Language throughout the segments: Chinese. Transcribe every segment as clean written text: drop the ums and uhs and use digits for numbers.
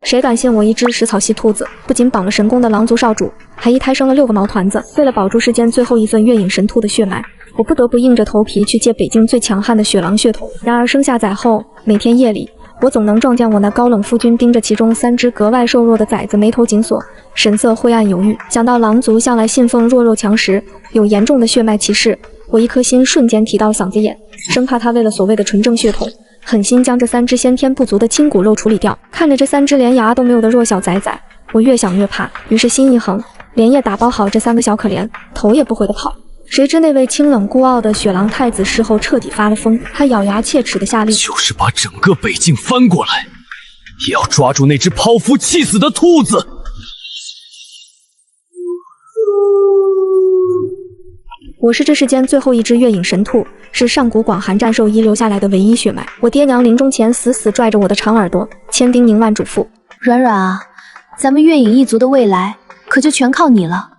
谁敢信我一只食草系兔子，不仅绑了神宫的狼族少主，还一胎生了6个毛团子。为了保住世间最后一份月影神兔的血脉，我不得不硬着头皮去借北境最强悍的血狼血统。然而生下崽后，每天夜里，我总能撞见我那高冷夫君盯着其中3只格外瘦弱的崽子，眉头紧锁，神色灰暗犹豫。想到狼族向来信奉弱肉强食，有严重的血脉歧视，我一颗心瞬间提到了嗓子眼，生怕他为了所谓的纯正血统，狠心将这3只先天不足的亲骨肉处理掉。看着这3只连牙都没有的弱小崽崽，我越想越怕，于是心一横，连夜打包好这3个小可怜，头也不回的跑。谁知那位清冷孤傲的雪狼太子事后彻底发了疯，他咬牙切齿的下令，就是把整个北境翻过来，也要抓住那只剖腹气死的兔子。我是这世间最后一只月影神兔，是上古广寒战兽遗留下来的唯一血脉。我爹娘临终前死死拽着我的长耳朵，千叮咛万嘱咐，软软啊，咱们月影一族的未来可就全靠你了。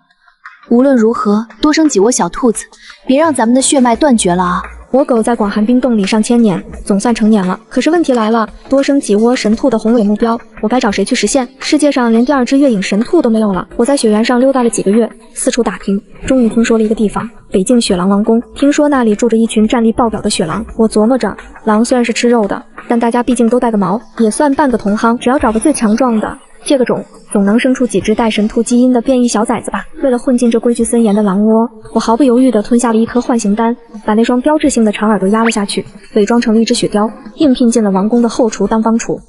无论如何，多生几窝小兔子，别让咱们的血脉断绝了啊！我狗在广寒冰洞里上千年，总算成年了。可是问题来了，多生几窝神兔的宏伟目标，我该找谁去实现？世界上连第2只月影神兔都没有了。我在雪原上溜达了几个月，四处打听，终于听说了一个地方——北境雪狼王宫。听说那里住着一群战力爆表的雪狼。我琢磨着，狼虽然是吃肉的，但大家毕竟都带个毛，也算半个同行。只要找个最强壮的，借个种，总能生出几只带神兔基因的变异小崽子吧。为了混进这规矩森严的狼窝，我毫不犹豫地吞下了一颗唤形丹，把那双标志性的长耳朵压了下去，伪装成了一只雪貂，应聘进了王宫的后厨当帮厨。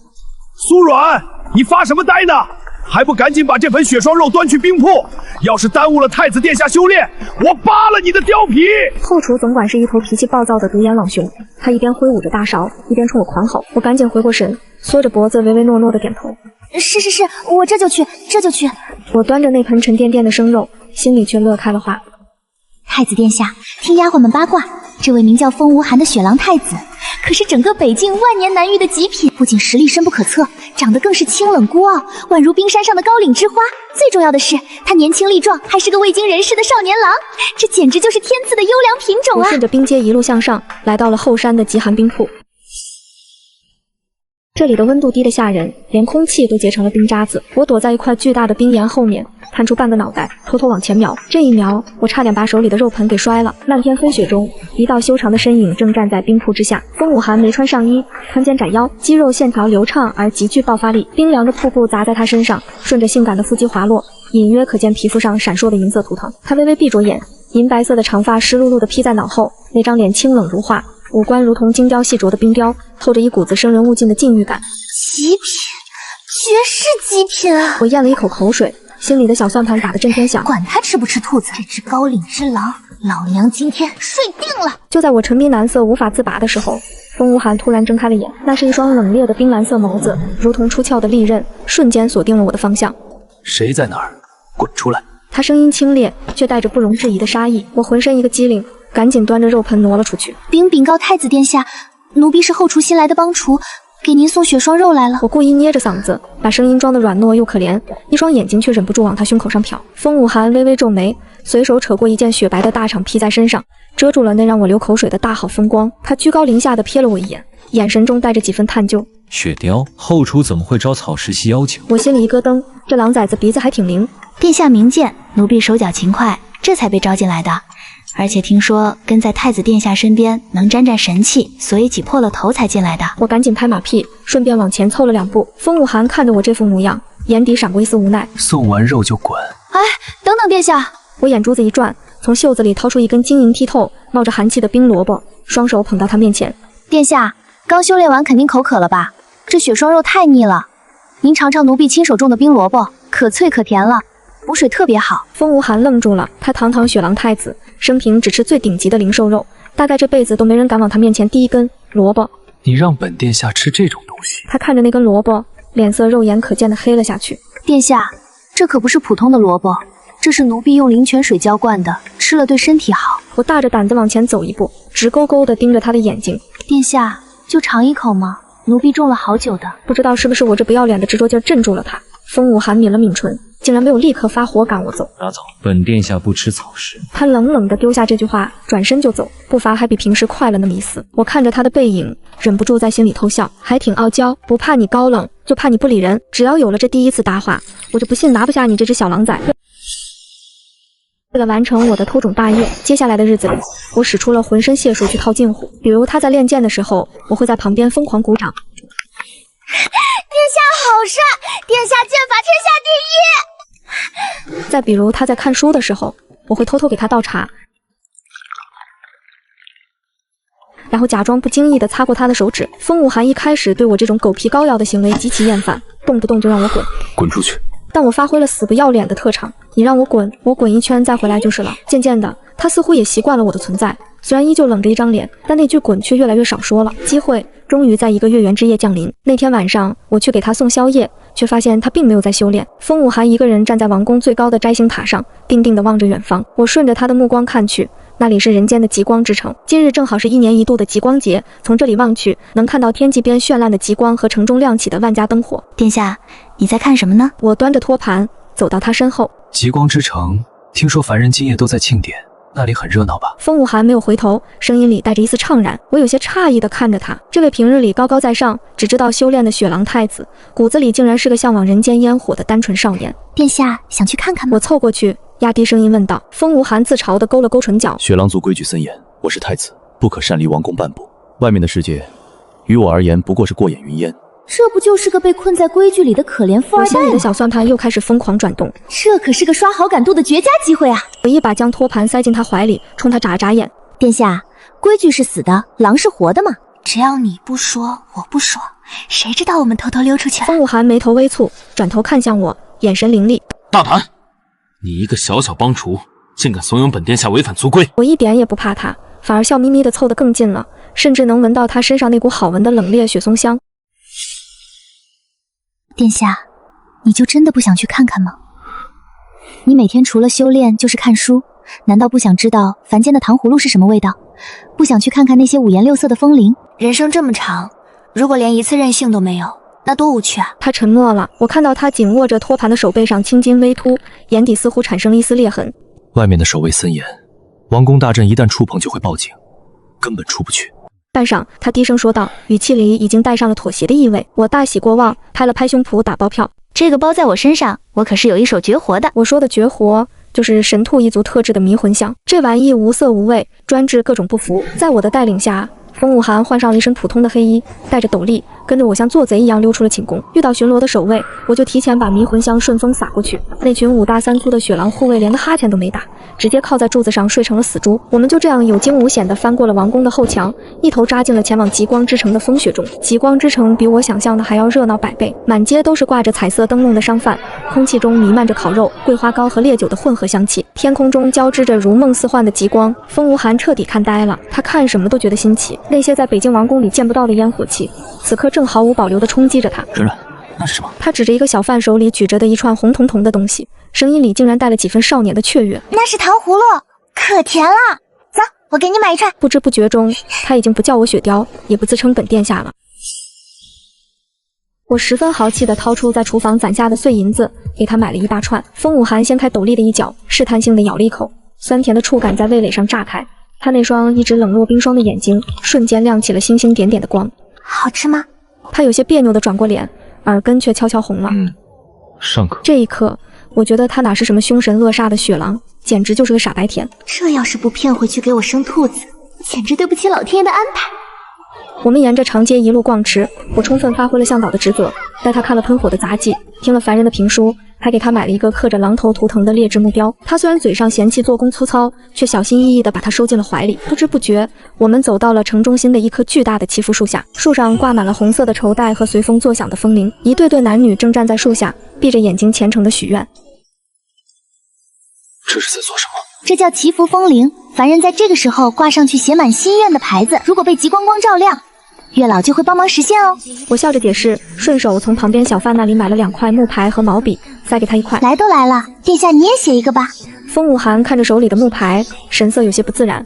苏软，你发什么呆呢？还不赶紧把这盆血霜肉端去冰铺！要是耽误了太子殿下修炼，我扒了你的貂皮！后厨总管是一头脾气暴躁的独眼老熊，他一边挥舞着大勺，一边冲我狂吼。我赶紧回过神，缩着脖子唯唯诺诺的点头。是，我这就去。我端着那盆沉甸甸的生肉，心里却乐开了花。太子殿下，听丫鬟们八卦，这位名叫风无寒的雪狼太子，可是整个北境万年难遇的极品，不仅实力深不可测，长得更是清冷孤傲，宛如冰山上的高岭之花。最重要的是，他年轻力壮，还是个未经人事的少年郎，这简直就是天赐的优良品种啊！我顺着冰阶一路向上，来到了后山的极寒冰铺。这里的温度低得吓人，连空气都结成了冰渣子。我躲在一块巨大的冰岩后面，探出半个脑袋，偷偷往前瞄。这一瞄，我差点把手里的肉盆给摔了。漫天飞雪中，一道修长的身影正站在冰瀑之下。风武寒没穿上衣，宽肩斩腰，肌肉线条流畅而极具爆发力。冰凉的瀑布砸在他身上，顺着性感的腹肌滑落，隐约可见皮肤上闪烁的银色图腾。他微微闭着眼，银白色的长发湿漉漉的披在脑后，那张脸清冷如画，五官如同精雕细琢的冰雕，透着一股子生人勿近的禁欲感。极品，绝世极品啊！我咽了一口口水，心里的小算盘打得震天响。管他吃不吃兔子，这只高岭之狼，老娘今天睡定了！就在我沉迷难色无法自拔的时候，风无寒突然睁开了眼，那是一双冷冽的冰蓝色眸子，如同出鞘的利刃，瞬间锁定了我的方向。谁在那儿？滚出来！他声音清冽，却带着不容置疑的杀意。我浑身一个机灵，赶紧端着肉盆挪了出去。禀告太子殿下，奴婢是后厨新来的帮厨，给您送雪霜肉来了。我故意捏着嗓子，把声音装得软糯又可怜，一双眼睛却忍不住往他胸口上瞟。风武寒微微皱眉，随手扯过一件雪白的大氅披在身上，遮住了那让我流口水的大好风光。他居高临下的瞥了我一眼，眼神中带着几分探究。雪貂，后厨怎么会招草食系妖精？我心里一咯噔，这狼崽子鼻子还挺灵。殿下明鉴，奴婢手脚勤快，这才被招进来的。而且听说跟在太子殿下身边能沾沾神气，所以挤破了头才进来的。我赶紧拍马屁，顺便往前凑了2步。风武寒看着我这副模样，眼底闪过一丝无奈。送完肉就滚！哎，等等殿下！我眼珠子一转，从袖子里掏出一根晶莹剔透、冒着寒气的冰萝卜，双手捧到他面前。殿下，刚修炼完肯定口渴了吧？这雪霜肉太腻了，您尝尝奴婢亲手种的冰萝卜，可脆可甜了，补水特别好。风无寒愣住了，他堂堂雪狼太子，生平只吃最顶级的灵兽肉，大概这辈子都没人敢往他面前递一根萝卜。你让本殿下吃这种东西？他看着那根萝卜，脸色肉眼可见的黑了下去。殿下，这可不是普通的萝卜，这是奴婢用灵泉水浇灌的，吃了对身体好。我大着胆子往前走一步，直勾勾地盯着他的眼睛。殿下，就尝一口吗？奴婢种了好久的。不知道是不是我这不要脸的执着劲镇住了他。风武寒抿了抿唇，竟然没有立刻发火赶我走。拿走，本殿下不吃草食。他冷冷地丢下这句话，转身就走，步伐还比平时快了那么一丝。我看着他的背影，忍不住在心里偷笑，还挺傲娇，不怕你高冷，就怕你不理人。只要有了这第一次搭话，我就不信拿不下你这只小狼崽。为了完成我的偷种大业，接下来的日子里，我使出了浑身解数去套近乎。比如他在练剑的时候，我会在旁边疯狂鼓掌。殿下好帅！殿下剑法天下第一！再比如他在看书的时候，我会偷偷给他倒茶，然后假装不经意地擦过他的手指。风武寒一开始对我这种狗皮膏药的行为极其厌烦，动不动就让我滚，滚出去！但我发挥了死不要脸的特长，你让我滚，我滚一圈再回来就是了。渐渐的，他似乎也习惯了我的存在，虽然依旧冷着一张脸，但那句滚却越来越少说了。机会终于在一个月圆之夜降临。那天晚上，我去给他送宵夜，却发现他并没有在修炼。风武寒一个人站在王宫最高的摘星塔上，定定地望着远方。我顺着他的目光看去，那里是人间的极光之城。今日正好是1年1度的极光节，从这里望去，能看到天际边绚烂的极光和城中亮起的万家灯火。殿下，你在看什么呢？我端着托盘走到他身后。极光之城，听说凡人今夜都在庆典，那里很热闹吧？风武寒没有回头，声音里带着一丝怅然。我有些诧异地看着他，这位平日里高高在上，只知道修炼的雪狼太子，骨子里竟然是个向往人间烟火的单纯少年。殿下想去看看吗？我凑过去，压低声音问道。风武寒自嘲地勾了勾唇角。雪狼族规矩森严，我是太子，不可擅离王宫半步。外面的世界，于我而言不过是过眼云烟。这不就是个被困在规矩里的可怜富二代吗？我心里的小算盘又开始疯狂转动，这可是个刷好感度的绝佳机会啊！我一把将托盘塞进他怀里，冲他眨眨眼。殿下，规矩是死的，狼是活的嘛。只要你不说，我不说，谁知道我们偷偷溜出去了？风武寒眉头微蹙，转头看向我，眼神凌厉。大胆！你一个小小帮厨，竟敢怂恿本殿下违反族规！我一点也不怕他，反而笑眯眯地凑得更近了，甚至能闻到他身上那股好闻的冷冽雪松香。殿下，你就真的不想去看看吗？你每天除了修炼就是看书，难道不想知道凡间的糖葫芦是什么味道？不想去看看那些五颜六色的风铃？人生这么长，如果连一次任性都没有，那多无趣啊！他沉默了，我看到他紧握着托盘的手背上青筋微凸，眼底似乎产生了一丝裂痕。外面的守卫森严，王宫大阵一旦触碰就会报警，根本出不去。半晌，他低声说道，语气里已经带上了妥协的意味。我大喜过望，拍了拍胸脯打包票。这个包在我身上，我可是有一手绝活的。我说的绝活，就是神兔一族特制的迷魂香。这玩意无色无味，专治各种不服。在我的带领下，风武寒换上了一身普通的黑衣，带着斗笠，跟着我像做贼一样溜出了寝宫。遇到巡逻的守卫，我就提前把迷魂香顺风撒过去。那群5大3粗的雪狼护卫连个哈欠都没打，直接靠在柱子上睡成了死猪。我们就这样有惊无险地翻过了王宫的后墙，一头扎进了前往极光之城的风雪中。极光之城比我想象的还要热闹100倍，满街都是挂着彩色灯笼的商贩，空气中弥漫着烤肉、桂花糕和烈酒的混合香气，天空中交织着如梦似幻的极光。风无寒彻底看呆了，他看什么都觉得新奇。那些在北京王宫里见不到的烟火气，此刻正毫无保留地冲击着他。冉冉，那是什么？他指着一个小贩手里举着的一串红彤彤的东西，声音里竟然带了几分少年的雀跃。那是糖葫芦，可甜了。走，我给你买一串。不知不觉中，他已经不叫我雪貂，也不自称本殿下了。我十分豪气地掏出在厨房攒下的碎银子，给他买了一大串。风武寒掀开斗笠的一角，试探性地咬了一口，酸甜的触感在味蕾上炸开。他那双一直冷若冰霜的眼睛瞬间亮起了星星点点的光。好吃吗？他有些别扭地转过脸，耳根却悄悄红了。上课。这一刻，我觉得他哪是什么凶神恶煞的雪狼，简直就是个傻白甜。这要是不骗回去给我生兔子，简直对不起老天爷的安排。我们沿着长街一路逛吃，我充分发挥了向导的职责，带他看了喷火的杂技，听了凡人的评书，还给他买了一个刻着狼头图腾的劣质目标。他虽然嘴上嫌弃做工粗糙，却小心翼翼地把它收进了怀里。不知不觉，我们走到了城中心的一棵巨大的祈福树下，树上挂满了红色的绸带和随风作响的风铃，一对对男女正站在树下，闭着眼睛虔诚地许愿。这是在做什么？这叫祈福风铃，凡人在这个时候挂上去写满心愿的牌子，如果被极光光照亮，月老就会帮忙实现哦。我笑着解释，顺手从旁边小贩那里买了2块木牌和毛笔，塞给他1块。来都来了，殿下你也写一个吧。风武寒看着手里的木牌，神色有些不自然。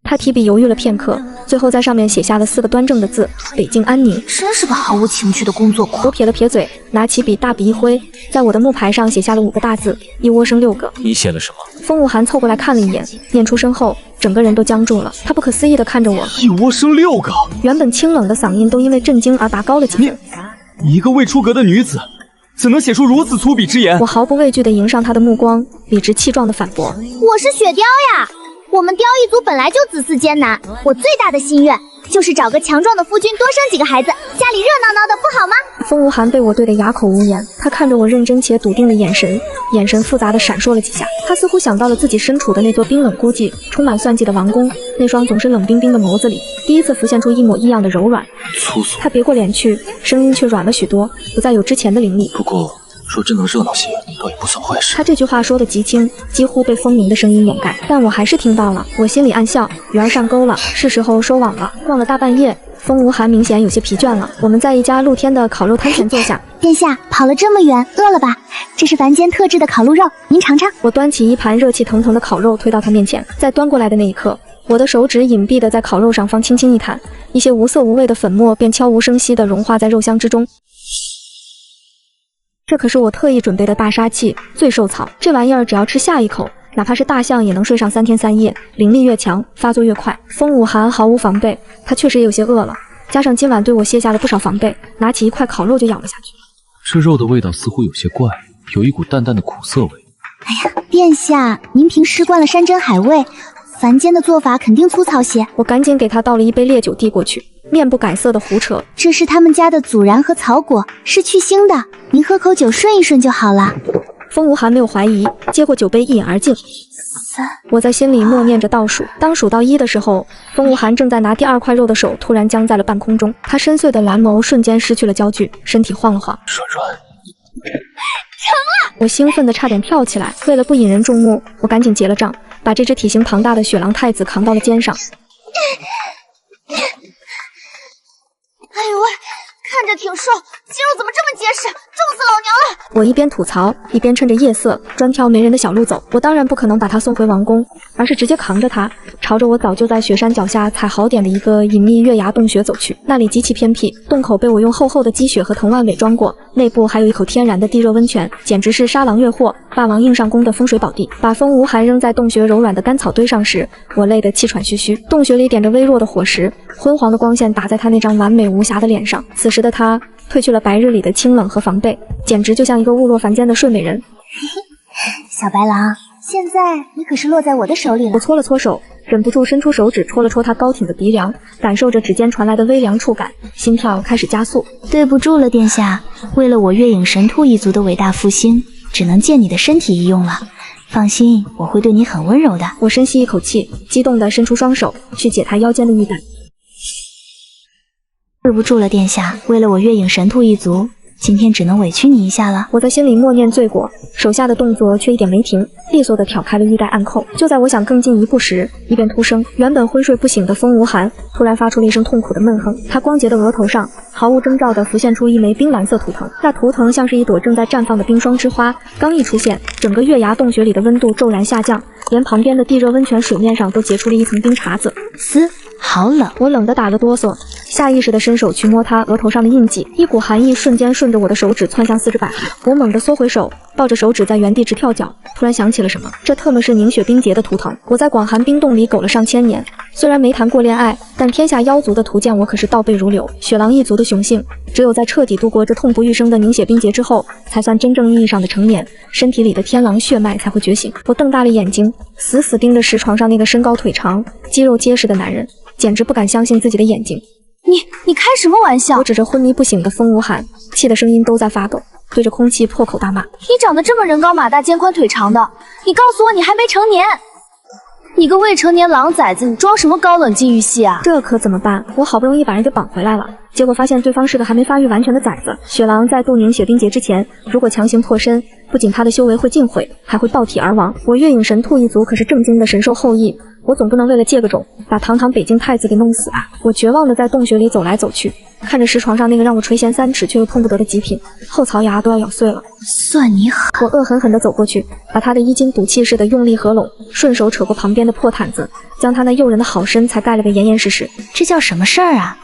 他提笔犹豫了片刻，最后在上面写下了4个端正的字：北境安宁。真是个毫无情趣的工作狂。我撇了撇嘴，拿起笔大笔一挥，在我的木牌上写下了5个大字：一窝生6个。你写了什么？风无寒凑过来看了一眼，念出声后，整个人都僵住了。他不可思议地看着我，一窝生6个，原本清冷的嗓音都因为震惊而拔高了几分。一个未出阁的女子，怎能写出如此粗鄙之言？我毫不畏惧地迎上他的目光，理直气壮地反驳：我是雪雕呀，我们雕一族本来就子嗣艰难，我最大的心愿就是找个强壮的夫君，多生几个孩子，家里热闹闹的，不好吗？风无寒被我对得哑口无言，他看着我认真且笃定的眼神，眼神复杂的闪烁了几下。他似乎想到了自己身处的那座冰冷孤寂、充满算计的王宫，那双总是冷冰冰的眸子里，第一次浮现出一抹异样的柔软。粗俗。他别过脸去，声音却软了许多，不再有之前的凌厉。不过说真能热闹些，倒也不算坏事。他这句话说得极轻，几乎被风鸣的声音掩盖，但我还是听到了。我心里暗笑，鱼儿上钩了，是时候收网了。逛了大半夜，风无寒明显有些疲倦了。我们在一家露天的烤肉摊前坐下。殿下跑了这么远，饿了吧？这是凡间特制的烤鹿肉，您尝尝。我端起一盘热气腾腾的烤肉推到他面前，在端过来的那一刻，我的手指隐蔽地在烤肉上方轻轻一弹，一些无色无味的粉末便悄无声息地融化在肉香之中。这可是我特意准备的大杀器，最受草。这玩意儿只要吃下一口，哪怕是大象也能睡上3天3夜，灵力越强，发作越快。风无寒毫无防备，他确实也有些饿了，加上今晚对我卸下了不少防备，拿起一块烤肉就咬了下去。这肉的味道似乎有些怪，有一股淡淡的苦涩味。哎呀，殿下，您平时惯了山珍海味，凡间的做法肯定粗糙些。我赶紧给他倒了一杯烈酒递过去，面不改色的胡扯。这是他们家的孜然和草果，是去腥的，您喝口酒顺一顺就好了。风无寒没有怀疑，接过酒杯一饮而尽。我在心里默念着倒数，当数到1的时候，风无寒正在拿第2块肉的手突然僵在了半空中，他深邃的蓝眸瞬间失去了焦距，身体晃了晃。软软。成了！我兴奋的差点跳起来，为了不引人注目，我赶紧结了账，把这只体型庞大的雪狼太子扛到了肩上。哎呦喂，看着挺瘦，肌肉怎么这么结实，重死老娘了！我一边吐槽，一边趁着夜色专挑没人的小路走。我当然不可能把他送回王宫，而是直接扛着他，朝着我早就在雪山脚下采好点的一个隐秘月牙洞穴走去。那里极其偏僻，洞口被我用厚厚的积雪和藤蔓伪装过，内部还有一口天然的地热温泉，简直是沙狼越货、霸王硬上弓的风水宝地。把风无寒扔在洞穴柔软的干草堆上时，我累得气喘吁吁。洞穴里点着微弱的火石，昏黄的光线打在他那张完美无瑕的脸上。此时的他褪去了白日里的清冷和防备，简直就像一个误落凡间的睡美人。小白狼，现在你可是落在我的手里了。我搓了搓手，忍不住伸出手指戳了戳他高挺的鼻梁，感受着指尖传来的微凉触感，心跳开始加速。对不住了，殿下，为了我月影神兔一族的伟大复兴，只能借你的身体一用了。放心，我会对你很温柔的。我深吸一口气，激动地伸出双手去解他腰间的玉带。对不住了，殿下，为了我月影神兔一族，今天只能委屈你一下了。我在心里默念罪过，手下的动作却一点没停，利索地挑开了玉带暗扣。就在我想更进一步时，一边突生，原本昏睡不醒的风无寒突然发出了一声痛苦的闷哼，他光洁的额头上毫无征兆地浮现出一枚冰蓝色图腾，那图腾像是一朵正在绽放的冰霜之花，刚一出现，整个月牙洞穴里的温度骤然下降，连旁边的地热温泉水面上都结出了一层冰碴子。好冷！我冷得打了哆嗦，下意识地伸手去摸他额头上的印记，一股寒意瞬间顺着我的手指窜向4肢百骸。我猛地缩回手，抱着手指在原地直跳脚，突然想起了什么，这特么是凝雪冰结的图腾。我在广寒冰洞里苟了上千年，虽然没谈过恋爱，但天下妖族的图鉴我可是倒背如流。雪狼一族的雄性，只有在彻底度过这痛不欲生的凝血冰结之后，才算真正意义上的成年，身体里的天狼血脉才会觉醒。我瞪大了眼睛，死死盯着石床上那个身高腿长、肌肉结实的男人，简直不敢相信自己的眼睛。你开什么玩笑？我指着昏迷不醒的风无寒，气的声音都在发抖，对着空气破口大骂。你长得这么人高马大、肩宽腿长的，你告诉我你还没成年？你个未成年狼崽子，你装什么高冷禁欲系啊？这可怎么办？我好不容易把人给绑回来了，结果发现对方是个还没发育完全的崽子。雪狼在渡凝血冰结之前，如果强行破身，不仅他的修为会尽毁，还会爆体而亡。我月影神兔一族可是正经的神兽后裔，我总不能为了借个种，把堂堂北境太子给弄死吧？我绝望地在洞穴里走来走去，看着石床上那个让我垂涎3尺却又碰不得的极品，后槽牙都要咬碎了。算你好。我恶狠狠地走过去，把他的衣襟赌气似的用力合拢，顺手扯过旁边的破毯子，将他那诱人的好身材盖了个严严实实。这叫什么事儿啊？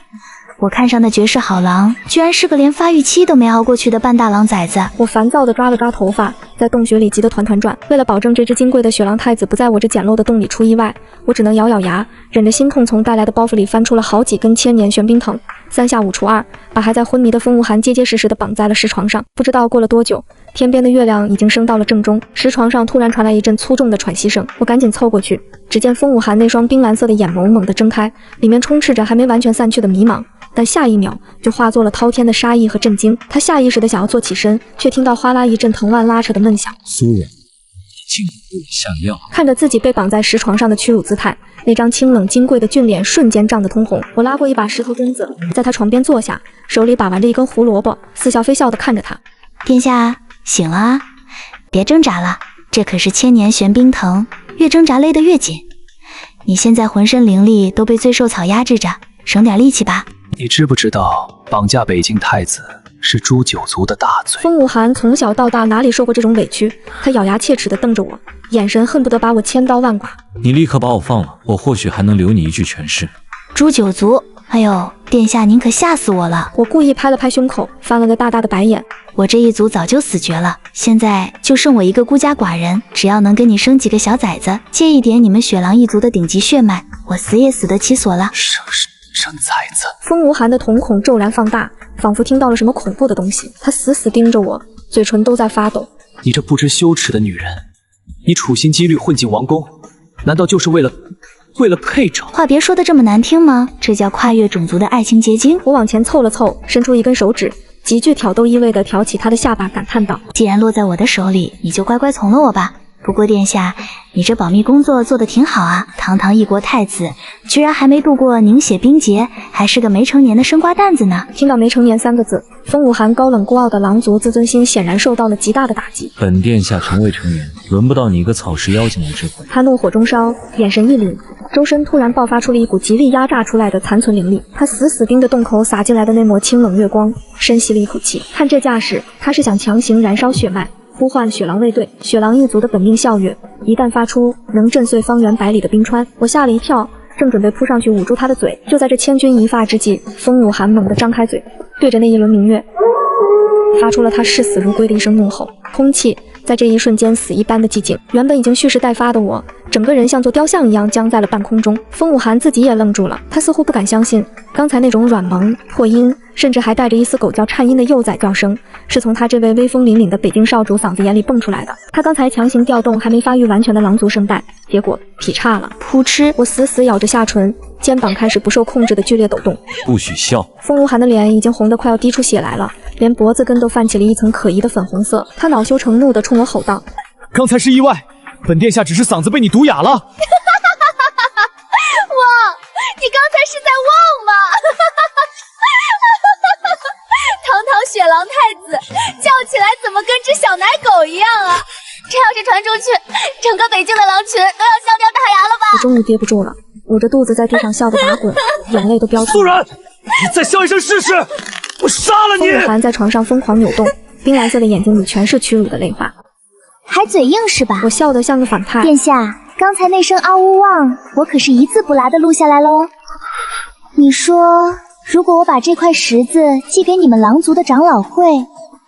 我看上的绝世好郎，居然是个连发育期都没熬过去的半大郎崽子。我烦躁地抓了抓头发，在洞穴里急得团团转。为了保证这只金贵的雪狼太子不在我这简陋的洞里出意外，我只能咬咬牙，忍着心痛从带来的包袱里翻出了好几根千年玄冰藤，3下5除2，把还在昏迷的风无寒结结实实地绑在了石床上。不知道过了多久，天边的月亮已经升到了正中，石床上突然传来一阵粗重的喘息声。我赶紧凑过去，只见风无寒那双冰蓝色的眼眸猛地睁开，里面充斥着还没完全散去的迷茫，但下一秒就化作了滔天的杀意和震惊。他下意识地想要坐起身，却听到哗啦一阵藤蔓拉扯的闷响。苏然，竟不像样。看着自己被绑在石床上的屈辱姿态，那张清冷金贵的俊脸瞬间涨得通红。我拉过一把石头墩子，在他床边坐下，手里把玩着一根胡萝卜，似笑非笑地看着他。殿下醒了啊，别挣扎了，这可是千年玄冰藤，越挣扎勒得越紧。你现在浑身灵力都被罪兽草压制着，省点力气吧。你知不知道绑架北境太子是诛九族的大罪？风无寒从小到大哪里受过这种委屈？他咬牙切齿地瞪着我，眼神恨不得把我千刀万剐。你立刻把我放了，我或许还能留你一具全尸。诛九族？哎呦，殿下您可吓死我了！我故意拍了拍胸口，翻了个大大的白眼。我这一族早就死绝了，现在就剩我一个孤家寡人，只要能跟你生几个小崽子，借一点你们雪狼一族的顶级血脉，我死也死得其所了。生崽子！风无寒的瞳孔骤然放大，仿佛听到了什么恐怖的东西。他死死盯着我，嘴唇都在发抖。你这不知羞耻的女人，你处心积虑混进王宫，难道就是为了配种？话别说的这么难听吗？这叫跨越种族的爱情结晶。我往前凑了凑，伸出一根手指，极具挑逗意味地挑起他的下巴，感叹道：既然落在我的手里，你就乖乖从了我吧。不过殿下，你这保密工作做得挺好啊，堂堂一国太子，居然还没度过凝血冰劫，还是个没成年的生瓜蛋子呢。听到没成年3个字，风无寒高冷孤傲的狼族自尊心显然受到了极大的打击。本殿下从未成年，轮不到你一个草食妖精来指挥。他怒火中烧，眼神一凛，周身突然爆发出了一股极力压榨出来的残存灵力。他死死盯着洞口洒进来的那抹清冷月光，深吸了一口气。看这架势，他是想强行燃烧血脉，呼唤雪狼卫队。雪狼一族的本命笑月一旦发出，能震碎方圆百里的冰川。我吓了一跳，正准备扑上去捂住他的嘴，就在这千钧一发之际，风无寒猛地张开嘴，对着那一轮明月发出了他视死如归的一声怒吼。空气在这一瞬间死一般的寂静，原本已经蓄势待发的我，整个人像座雕像一样僵在了半空中。风无寒自己也愣住了，他似乎不敢相信刚才那种软萌破音，甚至还带着一丝狗叫颤音的幼崽叫声，是从他这位威风凛凛的北境少主嗓子眼里蹦出来的。他刚才强行调动还没发育完全的狼族声带，结果劈叉了。噗嗤！我死死咬着下唇，肩膀开始不受控制的剧烈抖动。不许笑！风无寒的脸已经红得快要滴出血来了，连脖子根都泛起了一层可疑的粉红色。他恼羞成怒地冲我吼道：刚才是意外，本殿下只是嗓子被你毒哑了。汪，你刚才是在汪吗？堂堂雪狼太子，叫起来怎么跟只小奶狗一样啊？这要是传出去，整个北境的狼群都要笑掉大牙了吧？我终于憋不住了，捂着肚子在地上笑得打滚，眼泪都飙出。苏然，你再笑一声试试，我杀了你！风无寒在床上疯狂扭动，冰蓝色的眼睛里全是屈辱的泪花。还嘴硬是吧？我笑得像个反派。殿下，刚才那声嗷呜汪，我可是一字不落的录下来喽。你说，如果我把这块石子寄给你们狼族的长老会，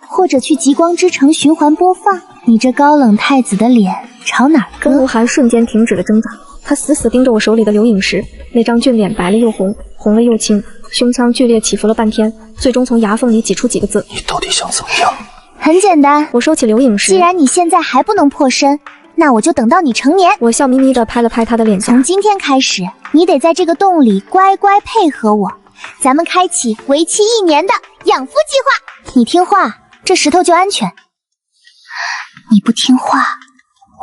或者去极光之城循环播放，你这高冷太子的脸朝哪儿搁？风无寒瞬间停止了挣扎，他死死盯着我手里的流影石，那张俊脸白了又红，红了又青，胸腔剧烈起伏了半天，最终从牙缝里挤出几个字：你到底想怎么样？很简单，我收起流影石。既然你现在还不能破身，那我就等到你成年。我笑眯眯地拍了拍他的脸颊。从今天开始，你得在这个洞里乖乖配合我，咱们开启为期1年的养父计划。你听话，这石头就安全。你不听话，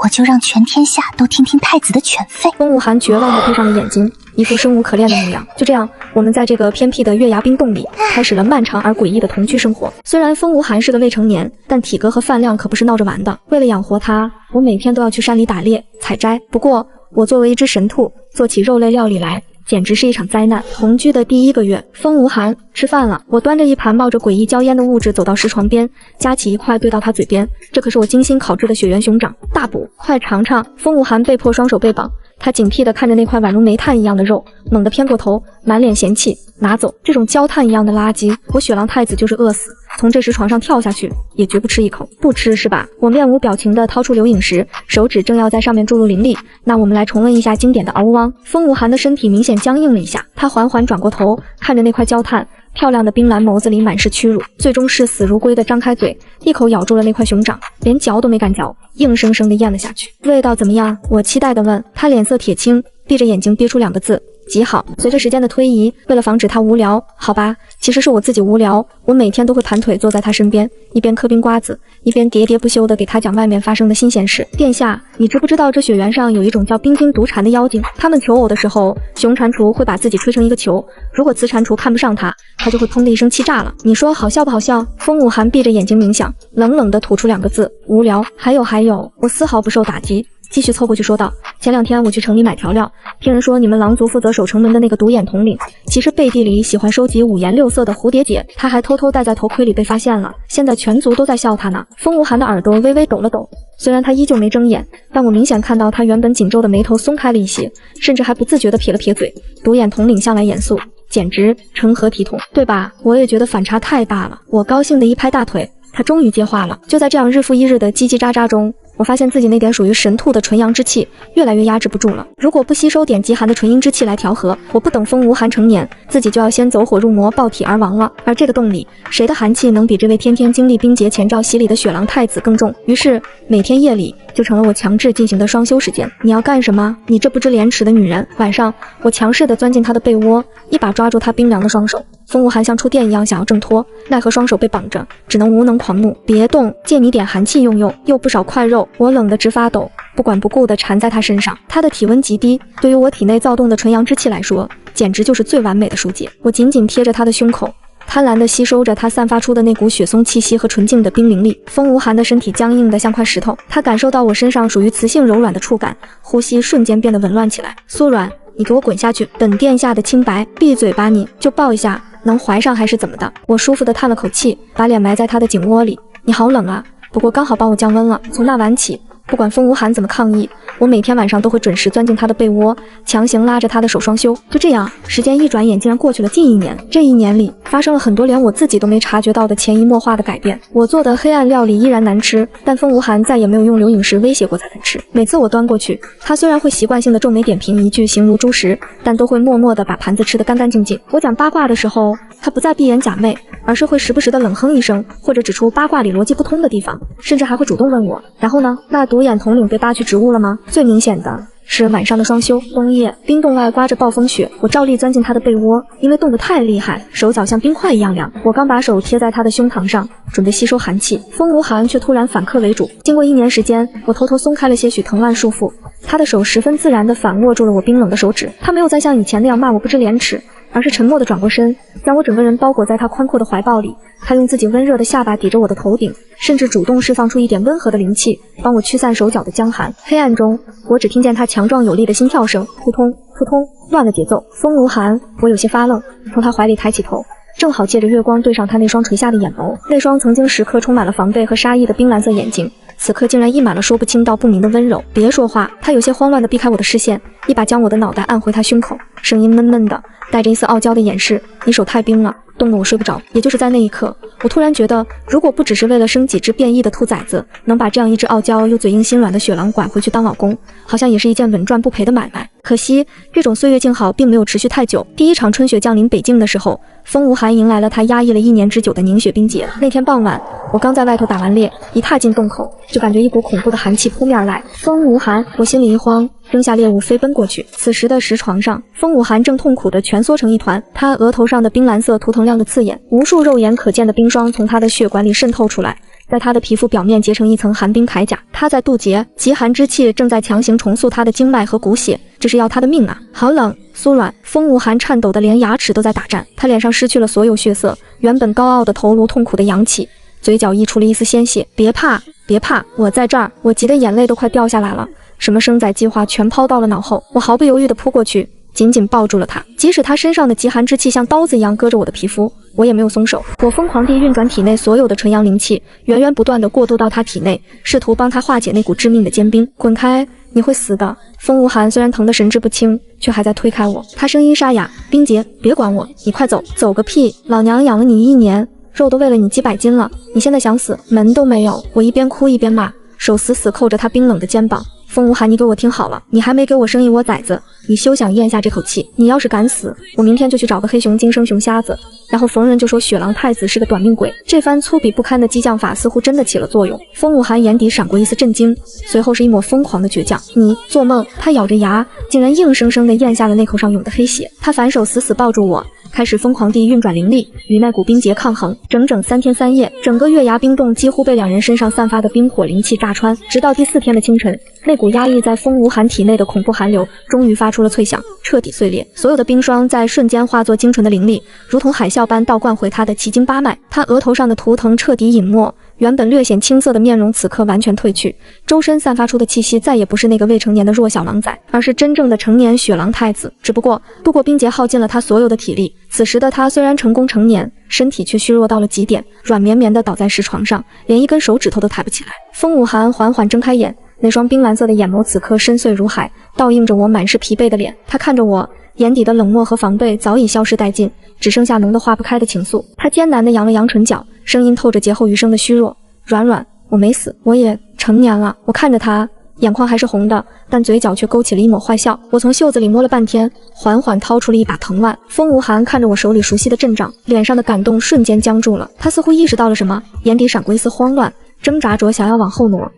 我就让全天下都听听太子的犬吠。风无寒绝望地闭上了眼睛，一副生无可恋的模样。就这样，我们在这个偏僻的月牙冰洞里开始了漫长而诡异的同居生活。虽然风无寒是个未成年，但体格和饭量可不是闹着玩的。为了养活他，我每天都要去山里打猎采摘。不过，我作为一只神兔，做起肉类料理来简直是一场灾难。同居的第1个月，风无寒吃饭了。我端着一盘冒着诡异焦烟的物质走到石床边，夹起一块对到他嘴边。这可是我精心烤制的雪原熊掌，大补，快尝尝。风无寒被迫双手被绑，他警惕地看着那块宛如煤炭一样的肉，猛地偏过头，满脸嫌弃。拿走这种焦炭一样的垃圾，我雪狼太子就是饿死，从这石床上跳下去也绝不吃一口。不吃是吧？我面无表情地掏出流饮石，手指正要在上面注入灵力。那我们来重温一下经典的嗷呜汪。风无寒的身体明显僵硬了一下，他缓缓转过头，看着那块焦炭，漂亮的冰蓝眸子里满是屈辱，最终视死如归地张开嘴，一口咬住了那块熊掌，连嚼都没敢嚼，硬生生地咽了下去。味道怎么样？我期待地问。他脸色铁青，闭着眼睛憋出2个字：极好。随着时间的推移，为了防止他无聊，好吧，其实是我自己无聊，我每天都会盘腿坐在他身边，一边嗑冰瓜子，一边喋喋不休地给他讲外面发生的新鲜事。殿下，你知不知道这雪原上有一种叫冰晶毒蝉的妖精？他们求偶的时候，雄蟾蜍会把自己吹成一个球，如果雌蟾蜍看不上他，他就会砰的一声气炸了。你说好笑不好笑？风无寒闭着眼睛冥想，冷冷地吐出2个字：无聊。还有，我丝毫不受打击，继续凑过去说道：前2天我去城里买调料，听人说你们狼族负责守城门的那个独眼统领，其实背地里喜欢收集5颜6色的蝴蝶结，他还偷偷戴在头盔里被发现了，现在全族都在笑他呢。风无寒的耳朵微微抖了抖，虽然他依旧没睁眼，但我明显看到他原本紧皱的眉头松开了一些，甚至还不自觉地撇了撇嘴。独眼统领向来严肃，简直成何体统，对吧？我也觉得反差太大了。我高兴地一拍大腿，他终于接话了。就在这样日复一日的叽叽喳喳中，我发现自己那点属于神兔的纯阳之气越来越压制不住了。如果不吸收点极寒的纯阴之气来调和，我不等风无寒成年，自己就要先走火入魔，爆体而亡了。而这个洞里，谁的寒气能比这位天天经历冰结前兆洗礼的雪狼太子更重？于是每天夜里就成了我强制进行的双休时间。你要干什么？你这不知廉耻的女人！晚上，我强势地钻进他的被窝，一把抓住他冰凉的双手。风无寒像触电一样想要挣脱，奈何双手被绑着，只能无能狂怒。别动，借你点寒气用用，又不少块肉。我冷得直发抖，不管不顾地缠在他身上。他的体温极低，对于我体内躁动的纯阳之气来说，简直就是最完美的疏解。我紧紧贴着他的胸口，贪婪地吸收着他散发出的那股雪松气息和纯净的冰灵力。风无寒的身体僵硬得像块石头，他感受到我身上属于雌性柔软的触感，呼吸瞬间变得紊乱起来。苏软，你给我滚下去！本殿下的清白！闭嘴吧你！就抱一下，能怀上还是怎么的？我舒服地叹了口气，把脸埋在他的颈窝里。你好冷啊，不过刚好帮我降温了。从那晚起，不管风无寒怎么抗议，我每天晚上都会准时钻进他的被窝，强行拉着他的手双休。就这样，时间一转眼竟然过去了近1年。这1年里，发生了很多连我自己都没察觉到的潜移默化的改变。我做的黑暗料理依然难吃，但风无寒再也没有用流饮石威胁过才能吃。每次我端过去，他虽然会习惯性的皱眉点评一句形如猪食，但都会默默地把盘子吃得干干净净。我讲八卦的时候，他不再闭眼假寐，而是会时不时的冷哼一声，或者指出八卦里逻辑不通的地方，甚至还会主动问我：然后呢？那独眼统领被扒去职务了吗？最明显的是晚上的双休。冬夜，冰洞外刮着暴风雪，我照例钻进他的被窝，因为冻得太厉害，手脚像冰块一样凉。我刚把手贴在他的胸膛上，准备吸收寒气，风无寒却突然反客为主。经过1年时间，我偷偷松开了些许藤蔓束缚，他的手十分自然地反握住了我冰冷的手指。他没有再像以前那样骂我不知廉耻，而是沉默地转过身，让我整个人包裹在他宽阔的怀抱里。他用自己温热的下巴抵着我的头顶，甚至主动释放出一点温和的灵气，帮我驱散手脚的僵寒。黑暗中，我只听见他强壮有力的心跳声，扑通扑通，乱了节奏。风无寒，我有些发愣，从他怀里抬起头，正好借着月光对上他那双垂下的眼眸，那双曾经时刻充满了防备和杀意的冰蓝色眼睛，此刻竟然溢满了说不清道不明的温柔。别说话！他有些慌乱地避开我的视线，一把将我的脑袋按回他胸口，声音闷闷的，带着一丝傲娇的掩饰：你手太冰了，冻得我睡不着。也就是在那一刻，我突然觉得，如果不只是为了生几只变异的兔崽子，能把这样一只傲娇又嘴硬心软的雪狼拐回去当老公，好像也是一件稳赚不赔的买卖。可惜这种岁月静好并没有持续太久。第一场春雪降临北境的时候，风无寒迎来了他压抑了1年之久的凝雪冰结。那天傍晚，我刚在外头打完猎，一踏进洞口，就感觉一股恐怖的寒气扑面而来。风无寒，我心里一慌，扔下猎物飞奔过去。此时的石床上，风无寒正痛苦地蜷缩成一团，他额头上的冰蓝色图腾亮得刺眼，无数肉眼可见的冰霜从他的血管里渗透出来，在他的皮肤表面结成一层寒冰铠甲。他在渡劫，极寒之气正在强行重塑他的经脉和骨血，这是要他的命啊！好冷，酥软。风无寒颤抖得连牙齿都在打颤，他脸上失去了所有血色，原本高傲的头颅痛苦地扬起，嘴角溢出了一丝鲜血。别怕，别怕，我在这儿！我急得眼泪都快掉下来了，什么生仔计划全抛到了脑后。我毫不犹豫地扑过去，紧紧抱住了他，即使他身上的极寒之气像刀子一样割着我的皮肤，我也没有松手。我疯狂地运转体内所有的纯阳灵气，源源不断地过渡到他体内，试图帮他化解那股致命的坚冰。滚开，你会死的！风无寒虽然疼得神志不清，却还在推开我。他声音沙哑：冰洁，别管我，你快走！走个屁！老娘养了你1年，肉都喂了你几百斤了，你现在想死，门都没有！我一边哭一边骂，手死死扣着他冰冷的肩膀。风无寒，你给我听好了，你还没给我生一窝崽子，你休想咽下这口气。你要是敢死，我明天就去找个黑熊精生熊瞎子，然后逢人就说雪狼太子是个短命鬼。这番粗鄙不堪的激将法似乎真的起了作用。风无寒眼底闪过一丝震惊，随后是一抹疯狂的倔强。你做梦！他咬着牙，竟然硬生生地咽下了那口上涌的黑血。他反手死死抱住我，开始疯狂地运转灵力，与那股冰结抗衡。整整3天3夜，整个月牙冰洞几乎被2人身上散发的冰火灵气炸穿。直到第4天的清晨，那股压抑在风无寒体内的恐怖寒流终于发出了脆响，彻底碎裂。所有的冰霜在瞬间化作精纯的灵力，如同海啸般倒灌回他的奇经八脉。他额头上的图腾彻底隐没，原本略显青涩的面容此刻完全褪去，周身散发出的气息再也不是那个未成年的弱小狼崽，而是真正的成年雪狼太子。只不过度过冰劫耗尽了他所有的体力，此时的他虽然成功成年，身体却虚弱到了极点，软绵绵地倒在石床上，连一根手指头都抬不起来。风无寒缓缓睁开眼，那双冰蓝色的眼眸此刻深邃如海，倒映着我满是疲惫的脸。他看着我，眼底的冷漠和防备早已消失殆尽，只剩下浓得化不开的情愫。他艰难地扬了扬唇角，声音透着劫后余生的虚弱。软软，我没死，我也成年了。我看着他，眼眶还是红的，但嘴角却勾起了一抹坏笑。我从袖子里摸了半天，缓缓掏出了一把藤蔓。风无寒看着我手里熟悉的阵仗，脸上的感动瞬间僵住了。他似乎意识到了什么，眼底闪过一丝慌乱，挣扎着想要往后挪。